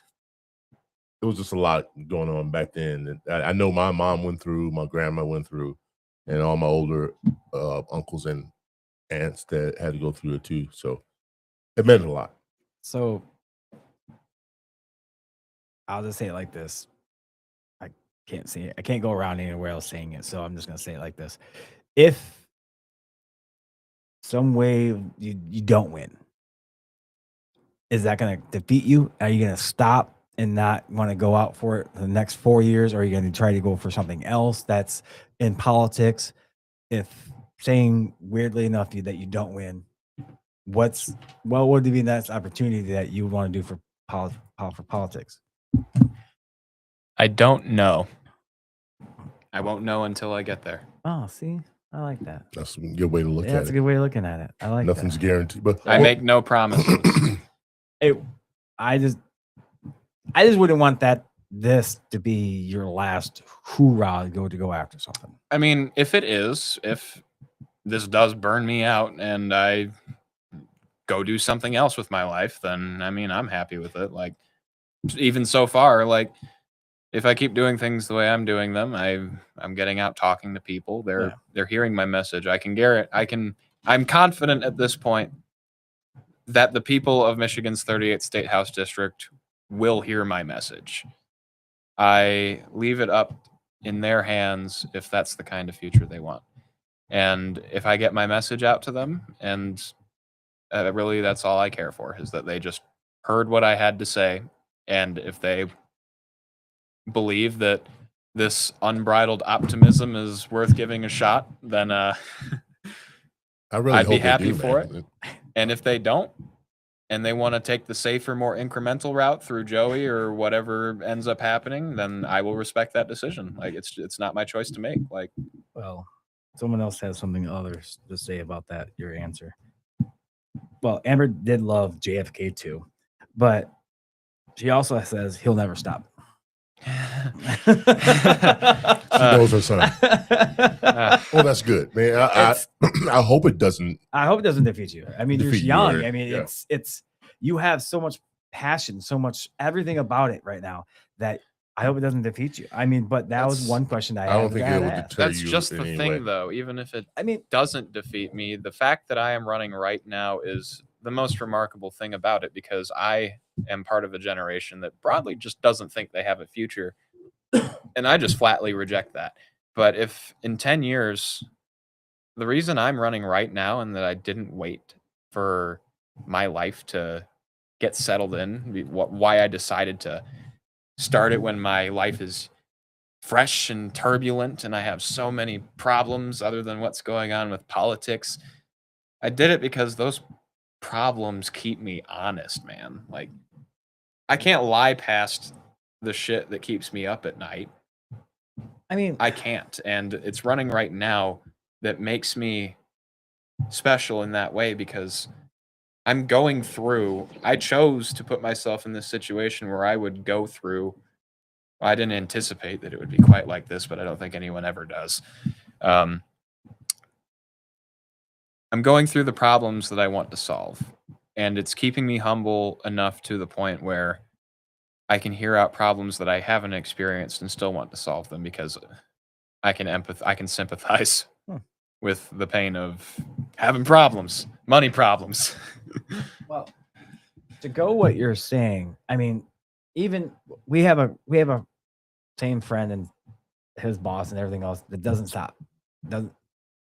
was just a lot going on back then. And I know my mom went through, my grandma went through, and all my older uncles and aunts that had to go through it too. So it meant a lot. So I'll just say it like this. I can't say it. I can't go around anywhere else saying it, so I'm just gonna say it like this. If some way you don't win, is that gonna defeat you? Are you gonna stop and not want to go out for it for the next 4 years? Or are you gonna try to go for something else that's in politics? If saying weirdly enough that you don't win, what would be the next opportunity that you want to do for politics? I don't know. I won't know until I get there. Oh, see, I like that. That's a good way to look at That's it. a good way of looking at it. I like Nothing's that. guaranteed, but I make no promises. I just wouldn't want this to be your last hoorah to go after something. I mean, if this does burn me out and I go do something else with my life, then I mean, I'm happy with it. Like, even so far, like, if I keep doing things the way I'm doing them, I'm getting out talking to people. They're hearing my message. I'm confident at this point that the people of Michigan's 38th State House District will hear my message. I leave it up in their hands if that's the kind of future they want. And if I get my message out to them, and really that's all I care for, is that they just heard what I had to say. And if they believe that this unbridled optimism is worth giving a shot, then I really I'd be hope they happy do, for man. it. And if they don't, and they want to take the safer, more incremental route through Joey or whatever ends up happening, then I will respect that decision. Like, it's not my choice to make. Like, Well, someone else has something others to say about that, your answer. Well, Amber did love JFK too, but she also says he'll never stop. She knows her son. Well, that's good, man. I hope it doesn't. I hope it doesn't defeat you. I mean, you're Defeat you, young. right? I mean, Yeah. it's you have so much passion, so much everything about it right now that I hope it doesn't defeat you. I mean, but that was That's- one question I I don't had think to it would ask. deter that's you just in the any thing, way. though. Even if it I mean, doesn't defeat me, the fact that I am running right now is the most remarkable thing about it, because I am part of a generation that broadly just doesn't think they have a future. And I just flatly reject that. But if in 10 years, the reason I'm running right now and that I didn't wait for my life to get settled in, why I decided to start it when my life is fresh and turbulent and I have so many problems other than what's going on with politics, I did it because those problems keep me honest, man. Like, I can't lie past the shit that keeps me up at night. I mean, I can't. And it's running right now that makes me special in that way, because I'm going through, I chose to put myself in this situation where I would go through. I didn't anticipate that it would be quite like this, but I don't think anyone ever does. I'm going through the problems that I want to solve, and it's keeping me humble enough to the point where I can hear out problems that I haven't experienced and still want to solve them, because I can sympathize with the pain of having problems, money problems. well, to go what you're saying, I mean, even we have a same friend and his boss and everything else that doesn't stop.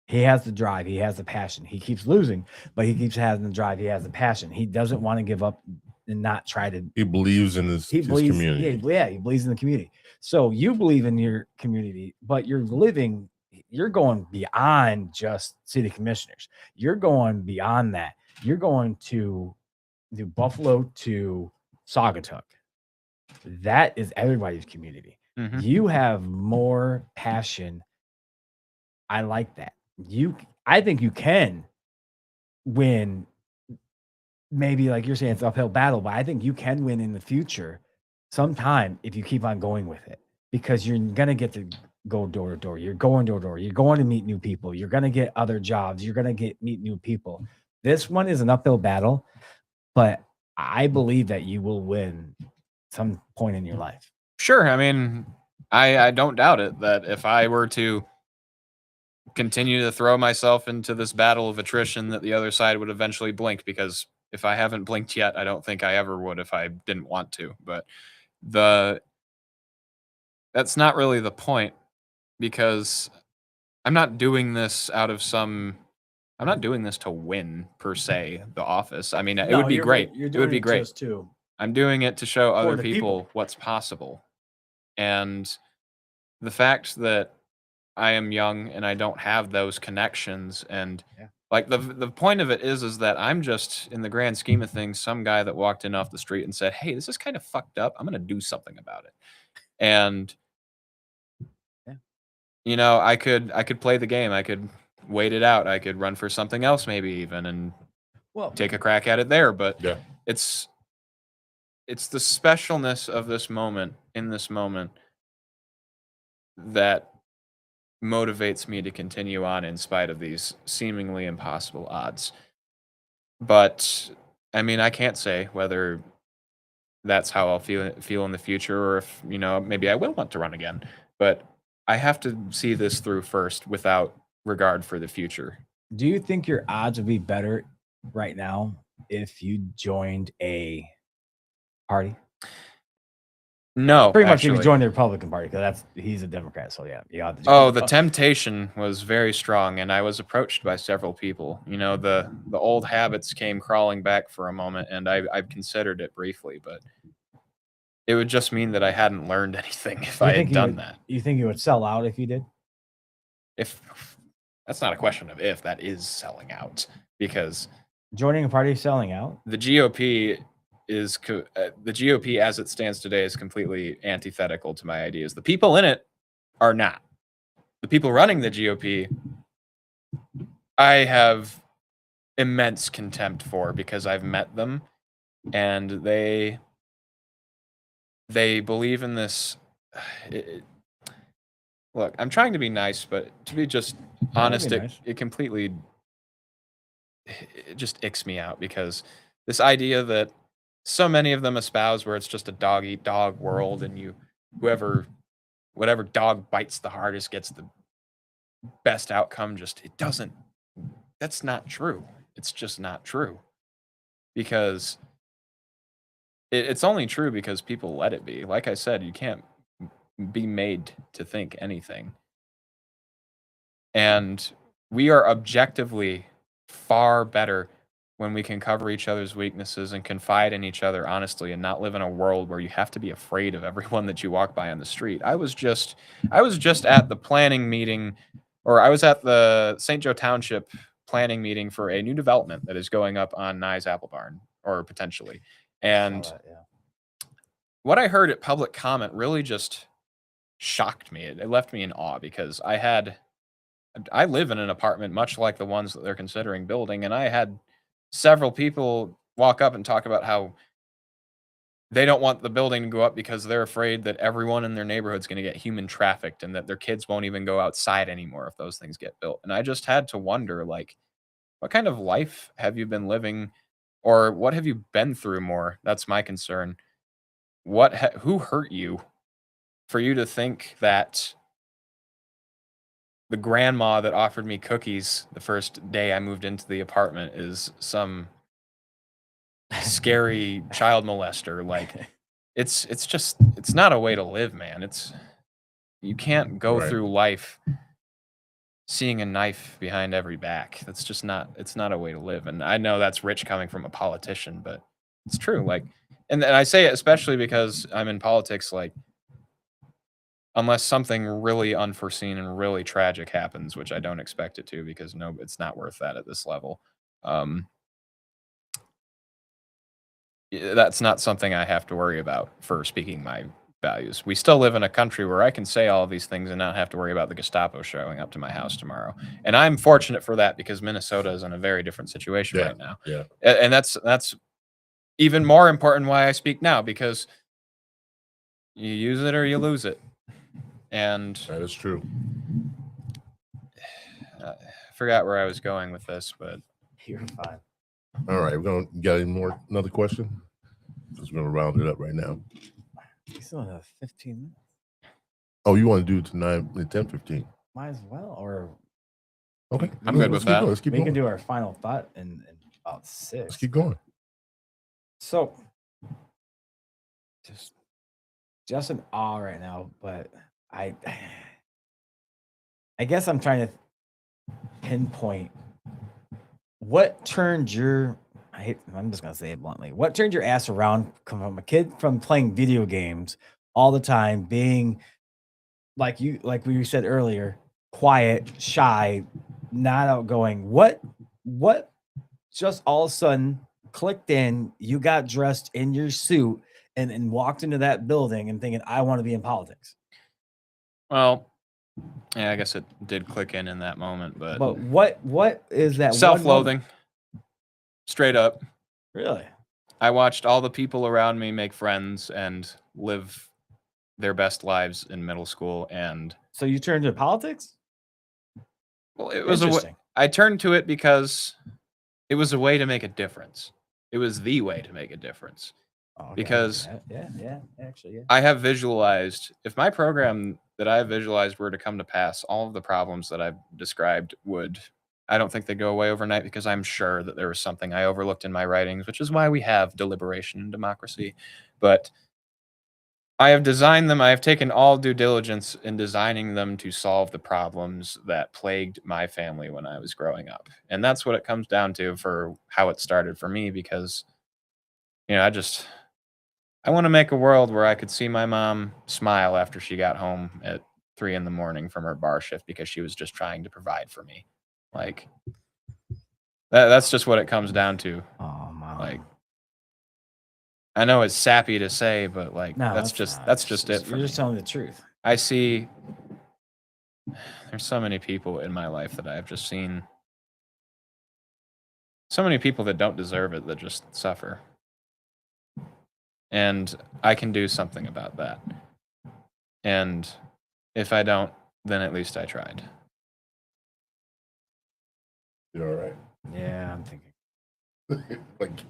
He has the drive, he has the passion. He keeps losing, but he keeps having the drive. He has the passion. He doesn't want to give up and not try to. He believes in his community. Yeah, he believes in the community. So you believe in your community, but you're going beyond just city commissioners. You're going beyond that. You're going to New Buffalo to Saugatuck. That is everybody's community. Mhm. You have more passion. I like that. I think you can win. Maybe like you're saying, it's an uphill battle, but I think you can win in the future sometime if you keep on going with it, because you're gonna get to go door to door. You're going door to door. You're going to meet new people. You're gonna get other jobs. You're gonna meet new people. This one is an uphill battle, but I believe that you will win some point in your life. Sure. I mean, I don't doubt it, that if I were to continue to throw myself into this battle of attrition, that the other side would eventually blink, because if I haven't blinked yet, I don't think I ever would if I didn't want to. But that's not really the point, because I'm not doing this I'm not doing this to win per se the office. I mean, it would be great. It would be great. Too. I'm doing it to show other the people what's possible. And the fact that I am young and I don't have those connections, and like the point of it is that I'm just, in the grand scheme of things, some guy that walked in off the street and said, "Hey, this is kind of fucked up. I'm going to do something about it." And you know, I could play the game. I could wait it out. I could run for something else maybe even and take a crack at it there, but it's the specialness of this moment, in this moment, that motivates me to continue on in spite of these seemingly impossible odds. But I mean, I can't say whether that's how I'll feel in the future, or if, you know, maybe I will want to run again. But I have to see this through first without regard for the future. Do you think your odds would be better right now if you joined a party? No, Pretty much, if you actually. join the Republican Party, because he's a Democrat, so yeah, you have to. Oh, the temptation was very strong, and I was approached by several people. You know, the old habits came crawling back for a moment, and I've considered it briefly, but it would just mean that I hadn't learned anything if I had done that. You think you would sell out if you did? If that's not a question of if, that is selling out, because Joining a party is selling out? the GOP the GOP as it stands today is completely antithetical to my ideas. The people in it are not. The people running the GOP, I have immense contempt for, because I've met them, and they believe in this. Look, I'm trying to be nice, but to be just honest, it completely, it just icks me out, because this idea that so many of them espouse, where it's just a dog eat dog world, and whatever dog bites the hardest gets the best outcome, that's not true. It's just not true, because it's only true because people let it be. Like I said, you can't be made to think anything. And we are objectively far better when we can cover each other's weaknesses and confide in each other honestly, and not live in a world where you have to be afraid of everyone that you walk by on the street. I was just at the planning meeting, or I was at the St. Joe Township planning meeting for a new development that is going up on Nye's Apple Barn, or potentially. And what I heard at public comment really just shocked me. It left me in awe, because I live in an apartment much like the ones that they're considering building, and I had several people walk up and talk about how they don't want the building to go up because they're afraid that everyone in their neighborhood's going to get human trafficked, and that their kids won't even go outside anymore if those things get built. And I just had to wonder, like, what kind of life have you been living, or what have you been through more? That's my concern. Who hurt you for you to think that the grandma that offered me cookies the first day I moved into the apartment is some scary child molester? Like, it's not a way to live, man. You can't go through life seeing a knife behind every back. It's not a way to live. And I know that's rich coming from a politician, but it's true. Like, and I say it especially because I'm in politics. Like, unless something really unforeseen and really tragic happens, which I don't expect it to, because no, it's not worth that at this level. That's not something I have to worry about for speaking my values. We still live in a country where I can say all of these things and not have to worry about the Gestapo showing up to my house tomorrow. And I'm fortunate for that, because Minnesota is in a very different situation right now. Yeah. And that's even more important why I speak now, because you use it or you lose it. And that is true. I forgot where I was going with this, but you're fine. All right, another question? Because we're gonna round it up right now. We still have 15 minutes. Oh, you want to do it to 10:15? Might as well. Or okay, I'm good with that. Let's keep going. We can do our final thought in about 6. Let's keep going. So, just in awe right now, but I guess I'm trying to pinpoint what turned your I'm just gonna say it bluntly. What turned your ass around from a kid from playing video games all the time, being like we said earlier, quiet, shy, not outgoing. What just all of a sudden clicked in, you got dressed in your suit and walked into that building and thinking, I want to be in politics? Well, yeah, I guess it did click in that moment, but what is that? Self-loathing, straight up. Really? I watched all the people around me make friends and live their best lives in middle school, and so you turned to politics? Well, it was Interesting. I turned to it because it was a way to make a difference. It was the way to make a difference. Oh, okay, I Because get that. yeah, actually, yeah. I have visualized, if my program that I have visualized were to come to pass, all of the problems that I've described I don't think they go away overnight, because I'm sure that there was something I overlooked in my writings, which is why we have deliberation and democracy. But I have designed them. I have taken all due diligence in designing them to solve the problems that plagued my family when I was growing up. And that's what it comes down to for how it started for me, because, I want to make a world where I could see my mom smile after she got home at 3 a.m. from her bar shift, because she was just trying to provide for me. Like, that's just what it comes down to. Oh my. Like, I know it's sappy to say, but like, No, that's not. just It's it for You're me. just telling the truth. I see there's so many people in my life that I've just seen. So many people that don't deserve it, that just suffer. And I can do something about that. And if I don't, then at least I tried. You're all right. Yeah, I'm thinking. Like,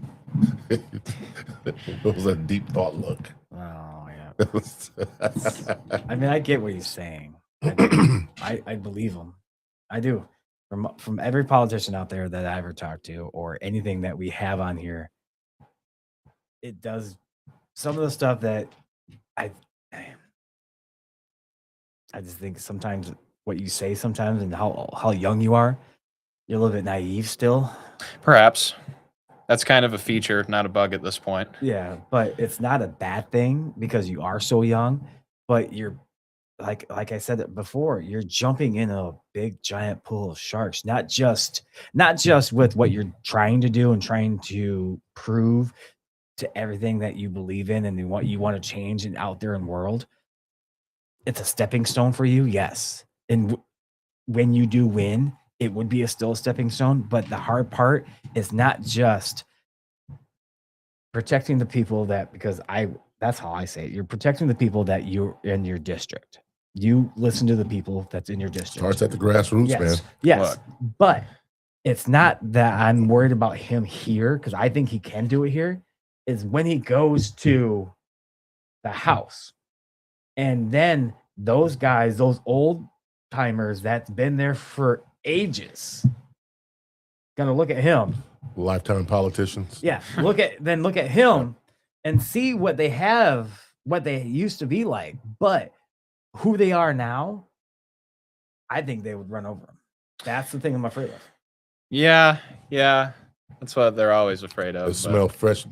it was a deep thought look. Oh yeah. I mean, I get what he's saying. I believe him. I do. From every politician out there that I ever talked to, or anything that we have on here, it does some of the stuff that I just think sometimes what you say sometimes, and how young you are, you're a little bit naive still. Perhaps. That's kind of a feature, not a bug at this point. Yeah, but it's not a bad thing because you are so young. But you're like I said it before, you're jumping in a big giant pool of sharks. Not just with what you're trying to do and trying to prove to everything that you believe in and what you want to change and out there in the world. It's a stepping stone for you, yes. And when you do win, it would be still a stepping stone. But the hard part is not just protecting the people that's how I say it. You're protecting the people that you're in your district. You listen to the people that's in your district. Starts at the grassroots, yes, man. Yes. But it's not that I'm worried about him here, because I think he can do it here, is when he goes to the House. And then those guys, those old timers that's been there for ages, gonna look at him. Lifetime politicians. Yeah, look at him and see what they have, what they used to be like, but who they are now. I think they would run over him. That's the thing I'm afraid of. Yeah. That's what they're always afraid of. They smell fresh,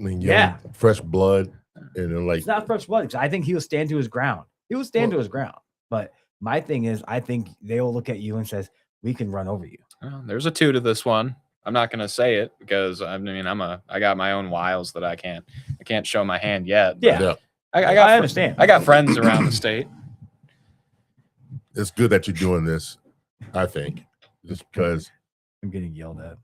fresh blood, and they're like, it's not fresh blood. I think he will stand to his ground. To his ground. But my thing is, I think they will look at you and says, "We can run over you." Well, there's a two to this one. I'm not gonna say it because I got my own wiles that I can't show my hand yet. Yeah. I understand. I got friends around the state. it's good that you're doing this. I think just because I'm getting yelled at.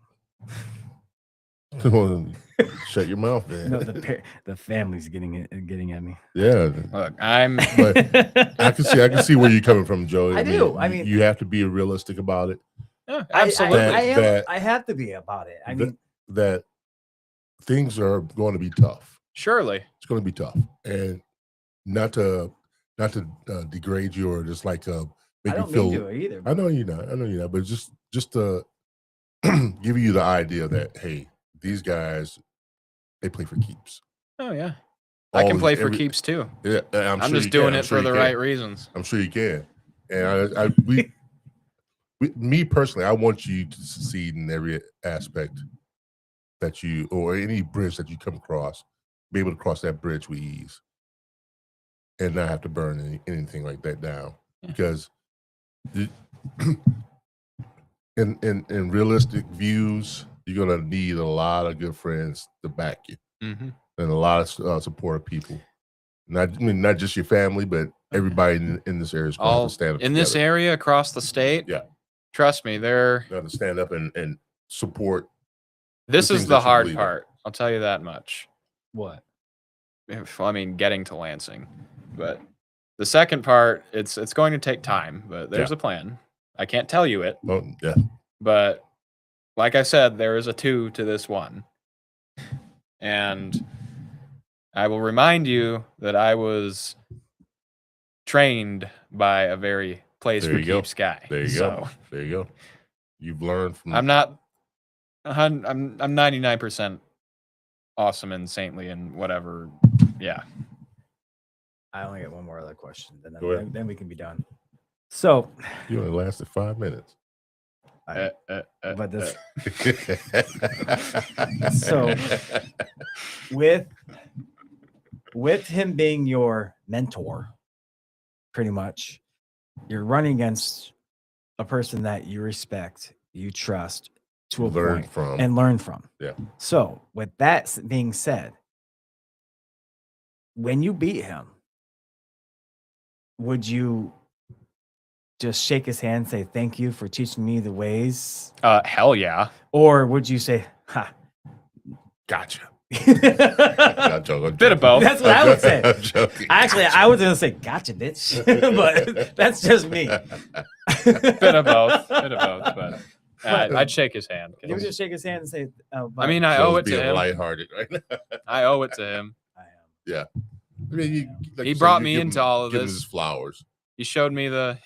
shut your mouth, man. No, the family's getting at me. Yeah, Look, but I can see where you're coming from, Joey. I do. I mean, you have to be realistic about it. yeah, absolutely. I have to be about it. I mean, that things are going to be tough. Surely. It's going to be tough, and not to degrade you or just like I make you don't feel. mean to either. I know you're not, but just to give you the idea that, hey, these guys, they play for keeps. Oh yeah, I can play for keeps too. Yeah, I'm I'm sure just you doing can. it for the right reasons. I'm sure you can. And me personally, I want you to succeed in every aspect that you, or any bridge that you come across, be able to cross that bridge with ease and not have to burn anything like that down. Yeah. Because in realistic views, you're gonna need a lot of good friends to back you, Mm-hmm. and a lot of supportive people. Not just your family, but everybody in this area is going to have to stand up in this together. area across the state. Yeah, trust me, they're going to stand up and support. This the is things the that you hard believe in. part. I'll tell you that much. What? Getting to Lansing, but the second part, it's going to take time. But there's Yeah. a plan. I can't tell you it, Oh, yeah. but like I said, there is a 2 to this 1. And I will remind you that I was trained by a very plays There for you go. keeps guy. There you So go. There you go. You've learned from. I'm not. I'm 99% awesome and saintly and whatever. Yeah. I only got one more other question, Go ahead. then we can be done. So, You only lasted 5 minutes. but this So- with him being your mentor, pretty much, you're running against a person that you respect, you trust to a learn point, from. and learn from. Yeah. So, with that being said, when you beat him, would you just shake his hand and say thank you for teaching me the ways, Hell yeah. or would you say, "Ha"? Gotcha. That's I'm joking. Bit of both. what I would say. I'm joking. Actually, I was gonna say gotcha, bitch, but that's just me. Bit of both. But I'd shake his hand. You would just shake his hand and say, "Oh, I mean, I Joe's owe it to being him. lighthearted right now. I owe it to him. I am." Yeah. I mean, like He you said, brought you me give into him- all of give him this. his flowers. He showed me the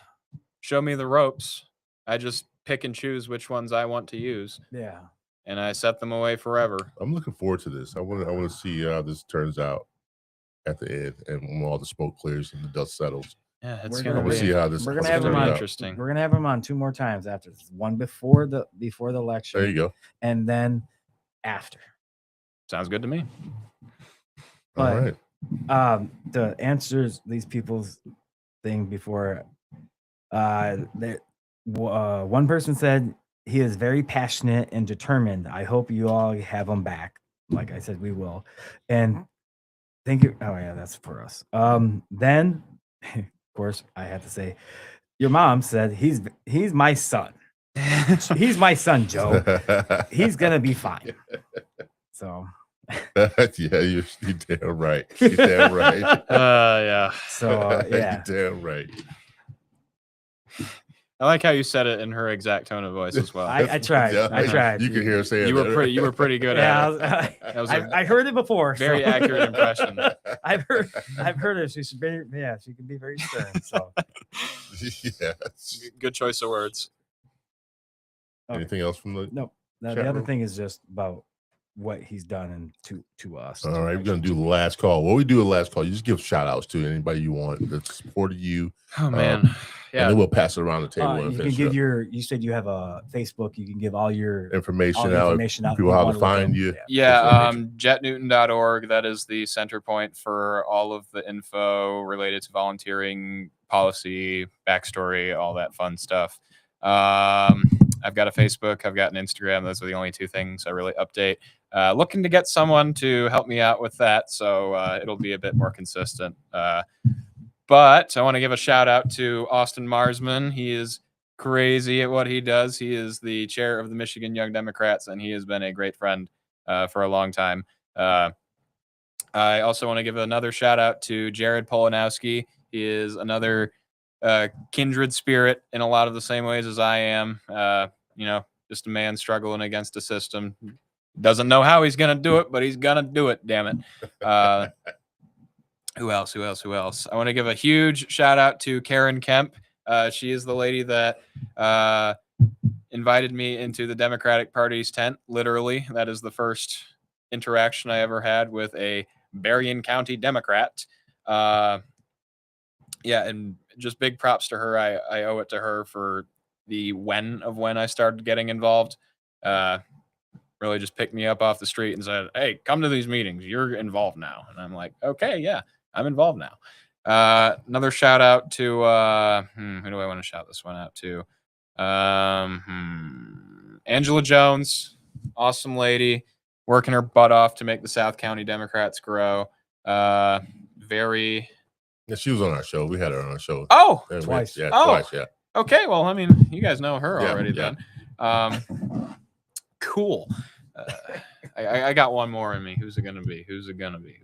ropes. I just pick and choose which ones I want to use, Yeah. and I set them away forever. I'm looking forward to this. I want to see how this turns out at the end, and when all the smoke clears and the dust settles. Yeah, it's We're gonna We'll be. see how this. We're how gonna this have him turns on. out. Interesting. We're gonna have him on 2 more times after this. One before the election, There you go. and then after. Sounds good to me. But- All right. The answers these people's thing before, one person said he is very passionate and determined. I hope you all have him back. Like I said, we will. And thank you. Oh yeah, that's for us. Then, of course, I have to say, your mom said he's my son. He's my son, Joe. He's gonna be fine. So. Yeah, you're damn right. You're damn right. Yeah. So yeah. You're damn right. I like how you said it in her exact tone of voice as well. I tried. Yeah, I tried. You can hear her saying you were pretty good Yeah, at it. That was a I heard it before. very so- accurate impression. I've heard her. She should be. Yeah, she can be very stern. So Yes. Good choice of words. Okay. Anything else from the? no. The Chat other room? thing is just about what he's done and to us. All right, we're gonna do the last call. What we do the last call, you just give shout outs to anybody you want that supported you, Oh man. and Yeah. then we'll pass it around the table and You can finish give up. you said you have a Facebook. You can give all your information all out. information out. people You how to wanna look find up. you. Yeah, Information. JettNewton.org. That is the center point for all of the info related to volunteering, policy, backstory, all that fun stuff. I've got a Facebook. I've got an Instagram. Those are the only 2 things I really update. Looking to get someone to help me out with that, so it'll be a bit more consistent. But I want to give a shout out to Austin Marsman. He is crazy at what he does. He is the chair of the Michigan Young Democrats, and he has been a great friend for a long time. I also want to give another shout out to Jared Polanowski. He is another kindred spirit in a lot of the same ways as I am. Just a man struggling against a system. Doesn't know how he's going to do it, but he's going to do it, damn it. Who else? I want to give a huge shout out to Karen Kemp. She is the lady that invited me into the Democratic Party's tent. Literally, that is the first interaction I ever had with a Berrien County Democrat. And just big props to her. I owe it to her for the when I started getting involved. Really just picked me up off the street and said, "Hey, come to these meetings. You're involved now." And I'm like, "Okay, yeah, I'm involved now." Another shout out to who do I want to shout this one out to? Angela Jones, awesome lady, working her butt off to make the South County Democrats grow. Very. Yeah, she was on our show. We had her on our show. Oh, Yeah, twice. Yeah, Oh. twice. Yeah. okay. Well, I mean, you guys know her Yeah, already yeah. then. Cool. I got one more in me. Who's it gonna be? Who's it gonna be?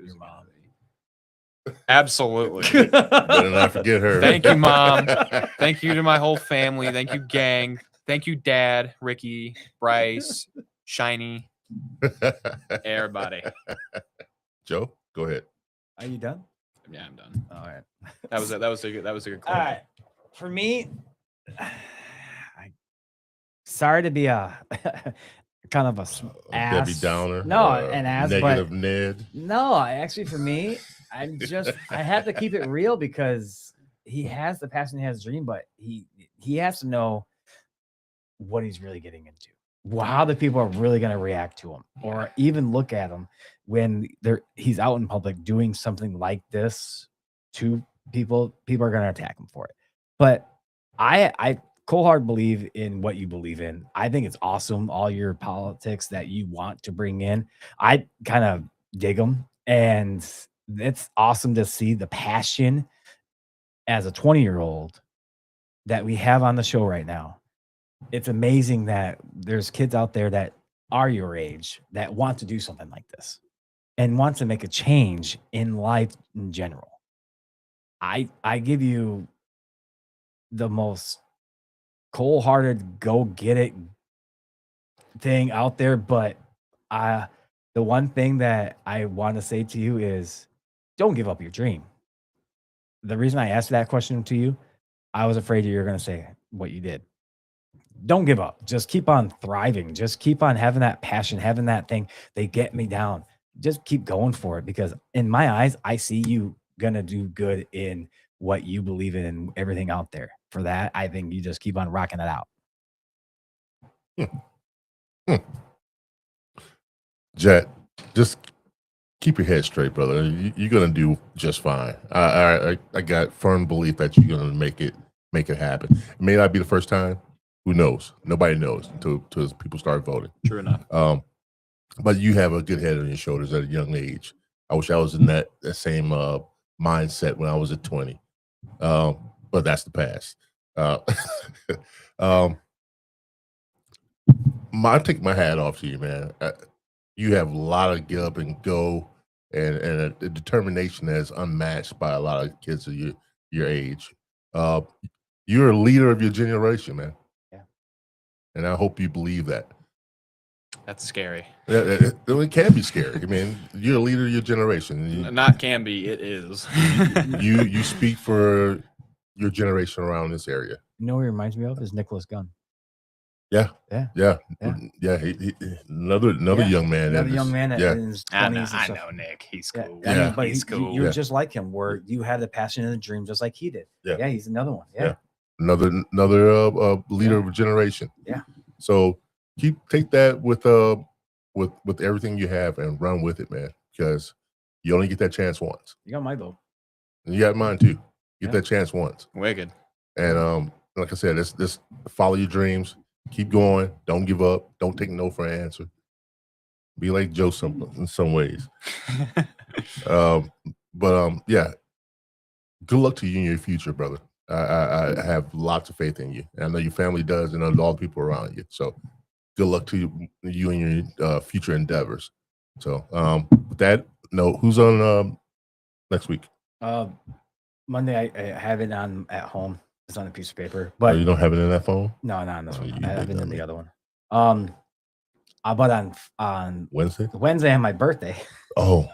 Absolutely. Better not forget her. Thank you, Mom. Thank you to my whole family. Thank you, gang. Thank you, Dad, Ricky, Bryce, Shiny, everybody. Joe, go ahead. Are you done? Yeah, I'm done. All right. That was a good All call. right. For me, sorry to be a kind of a Debbie ass. Downer. No, or an ass, negative but Ned. no, actually, for me, I have to keep it real because he has the passion, he has the dream, but he has to know what he's really getting into. How the people are really going to react to him, or even look at him when he's out in public doing something like this to people. People are going to attack him for it. But I cold hard believe in what you believe in. I think it's awesome, all your politics that you want to bring in. I kind of dig them, and it's awesome to see the passion as a 20-year-old that we have on the show right now. It's amazing that there's kids out there that are your age that want to do something like this and want to make a change in life in general. I give you the most cold-hearted, go get it thing out there, but the one thing that I want to say to you is don't give up your dream. The reason I asked that question to you, I was afraid you were going to say what you did. Don't give up. Just keep on thriving. Just keep on having that passion, having that thing. They get me down. Just keep going for it, because in my eyes, I see you going to do good in what you believe in and everything out there. For that, I think you just keep on rocking it out. Jett, just keep your head straight, brother. You're gonna do just fine. I got firm belief that you're gonna make it happen. It may not be the first time. Who knows? Nobody knows until people start voting. True enough. But you have a good head on your shoulders at a young age. I wish I was in that same mindset when I was at 20. But that's the past. I take my hat off to you, man. You have a lot of get up and go and a determination that's unmatched by a lot of kids of your age. You're a leader of your generation, man. Yeah. And I hope you believe that. That's scary. It can be scary. I mean, you're a leader of your generation. Not can be, it is. you speak for your generation around this area. You know what he reminds me of is Nicholas Gunn. Yeah. Yeah. Another young man. Another young man in his 20s. I know, Nick. He's cool. I mean, but he's cool. You're just like him, where you had the passion and the dream just like he did. Yeah, he's another one. Yeah. Another leader of a generation. Yeah. So take that with everything you have and run with it, man, because you only get that chance once. You got my vote. And you got mine too. Get that chance once. Wicked. And like I said, just follow your dreams. Keep going. Don't give up. Don't take no for an answer. Be like Joe in some ways. Yeah. Good luck to you in your future, brother. I have lots of faith in you. And I know your family does, and I know all the people around you. So good luck to you and your future endeavors. So with that note, who's on next week? Monday, I have it on at home. It's on a piece of paper, but you don't have it in that phone? No, not on this one. I have it in the other one. But on Wednesday, I have my birthday. Oh,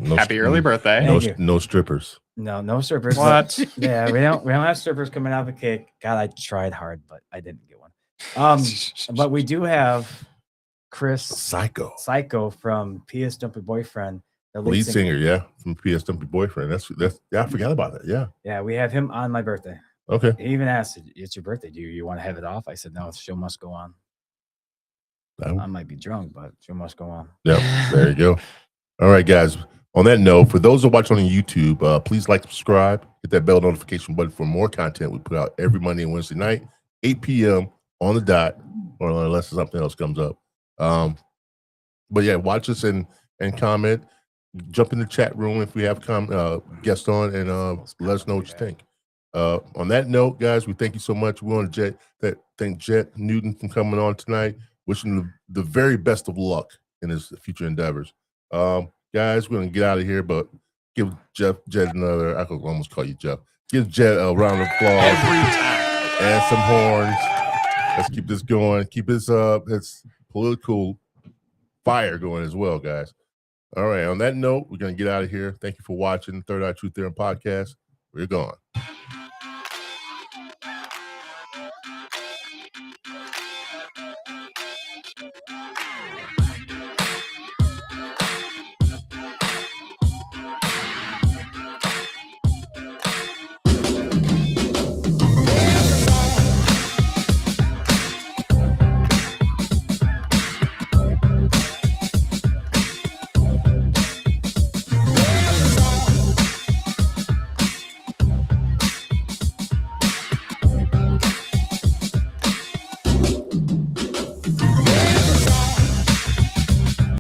happy early birthday! No strippers. No strippers. What? Yeah, we don't have strippers coming out of the cake. God, I tried hard, but I didn't get one. But we do have Chris Psycho from P.S. Dumpy Boyfriend. The lead singer, from P.S. Dumpy Boyfriend. That's I forgot about that. Yeah, we have him on my birthday. Okay. He even asked, "It's your birthday. Do you want to have it off?" I said, "No, the show must go on." I might be drunk, but show must go on. Yep, there you go. All right, guys. On that note, for those who watch on YouTube, please like, subscribe, hit that bell notification button for more content we put out every Monday and Wednesday night, 8 p.m. on the dot, or unless something else comes up. But yeah, watch us and comment. Jump in the chat room if we have guests on, and let us know what you think. On that note, guys, we thank you so much. We want to thank Jett Newton for coming on tonight. Wishing him the very best of luck in his future endeavors. Guys, we're going to get out of here, but Give Jett another. I could almost call you Jeff. Give Jett a round of applause Every time. and some horns. Let's keep this going. Keep this it's political fire going as well, guys. All right. On that note, we're gonna get out of here. Thank you for watching Third Eye Truth Theorem podcast. We're gone.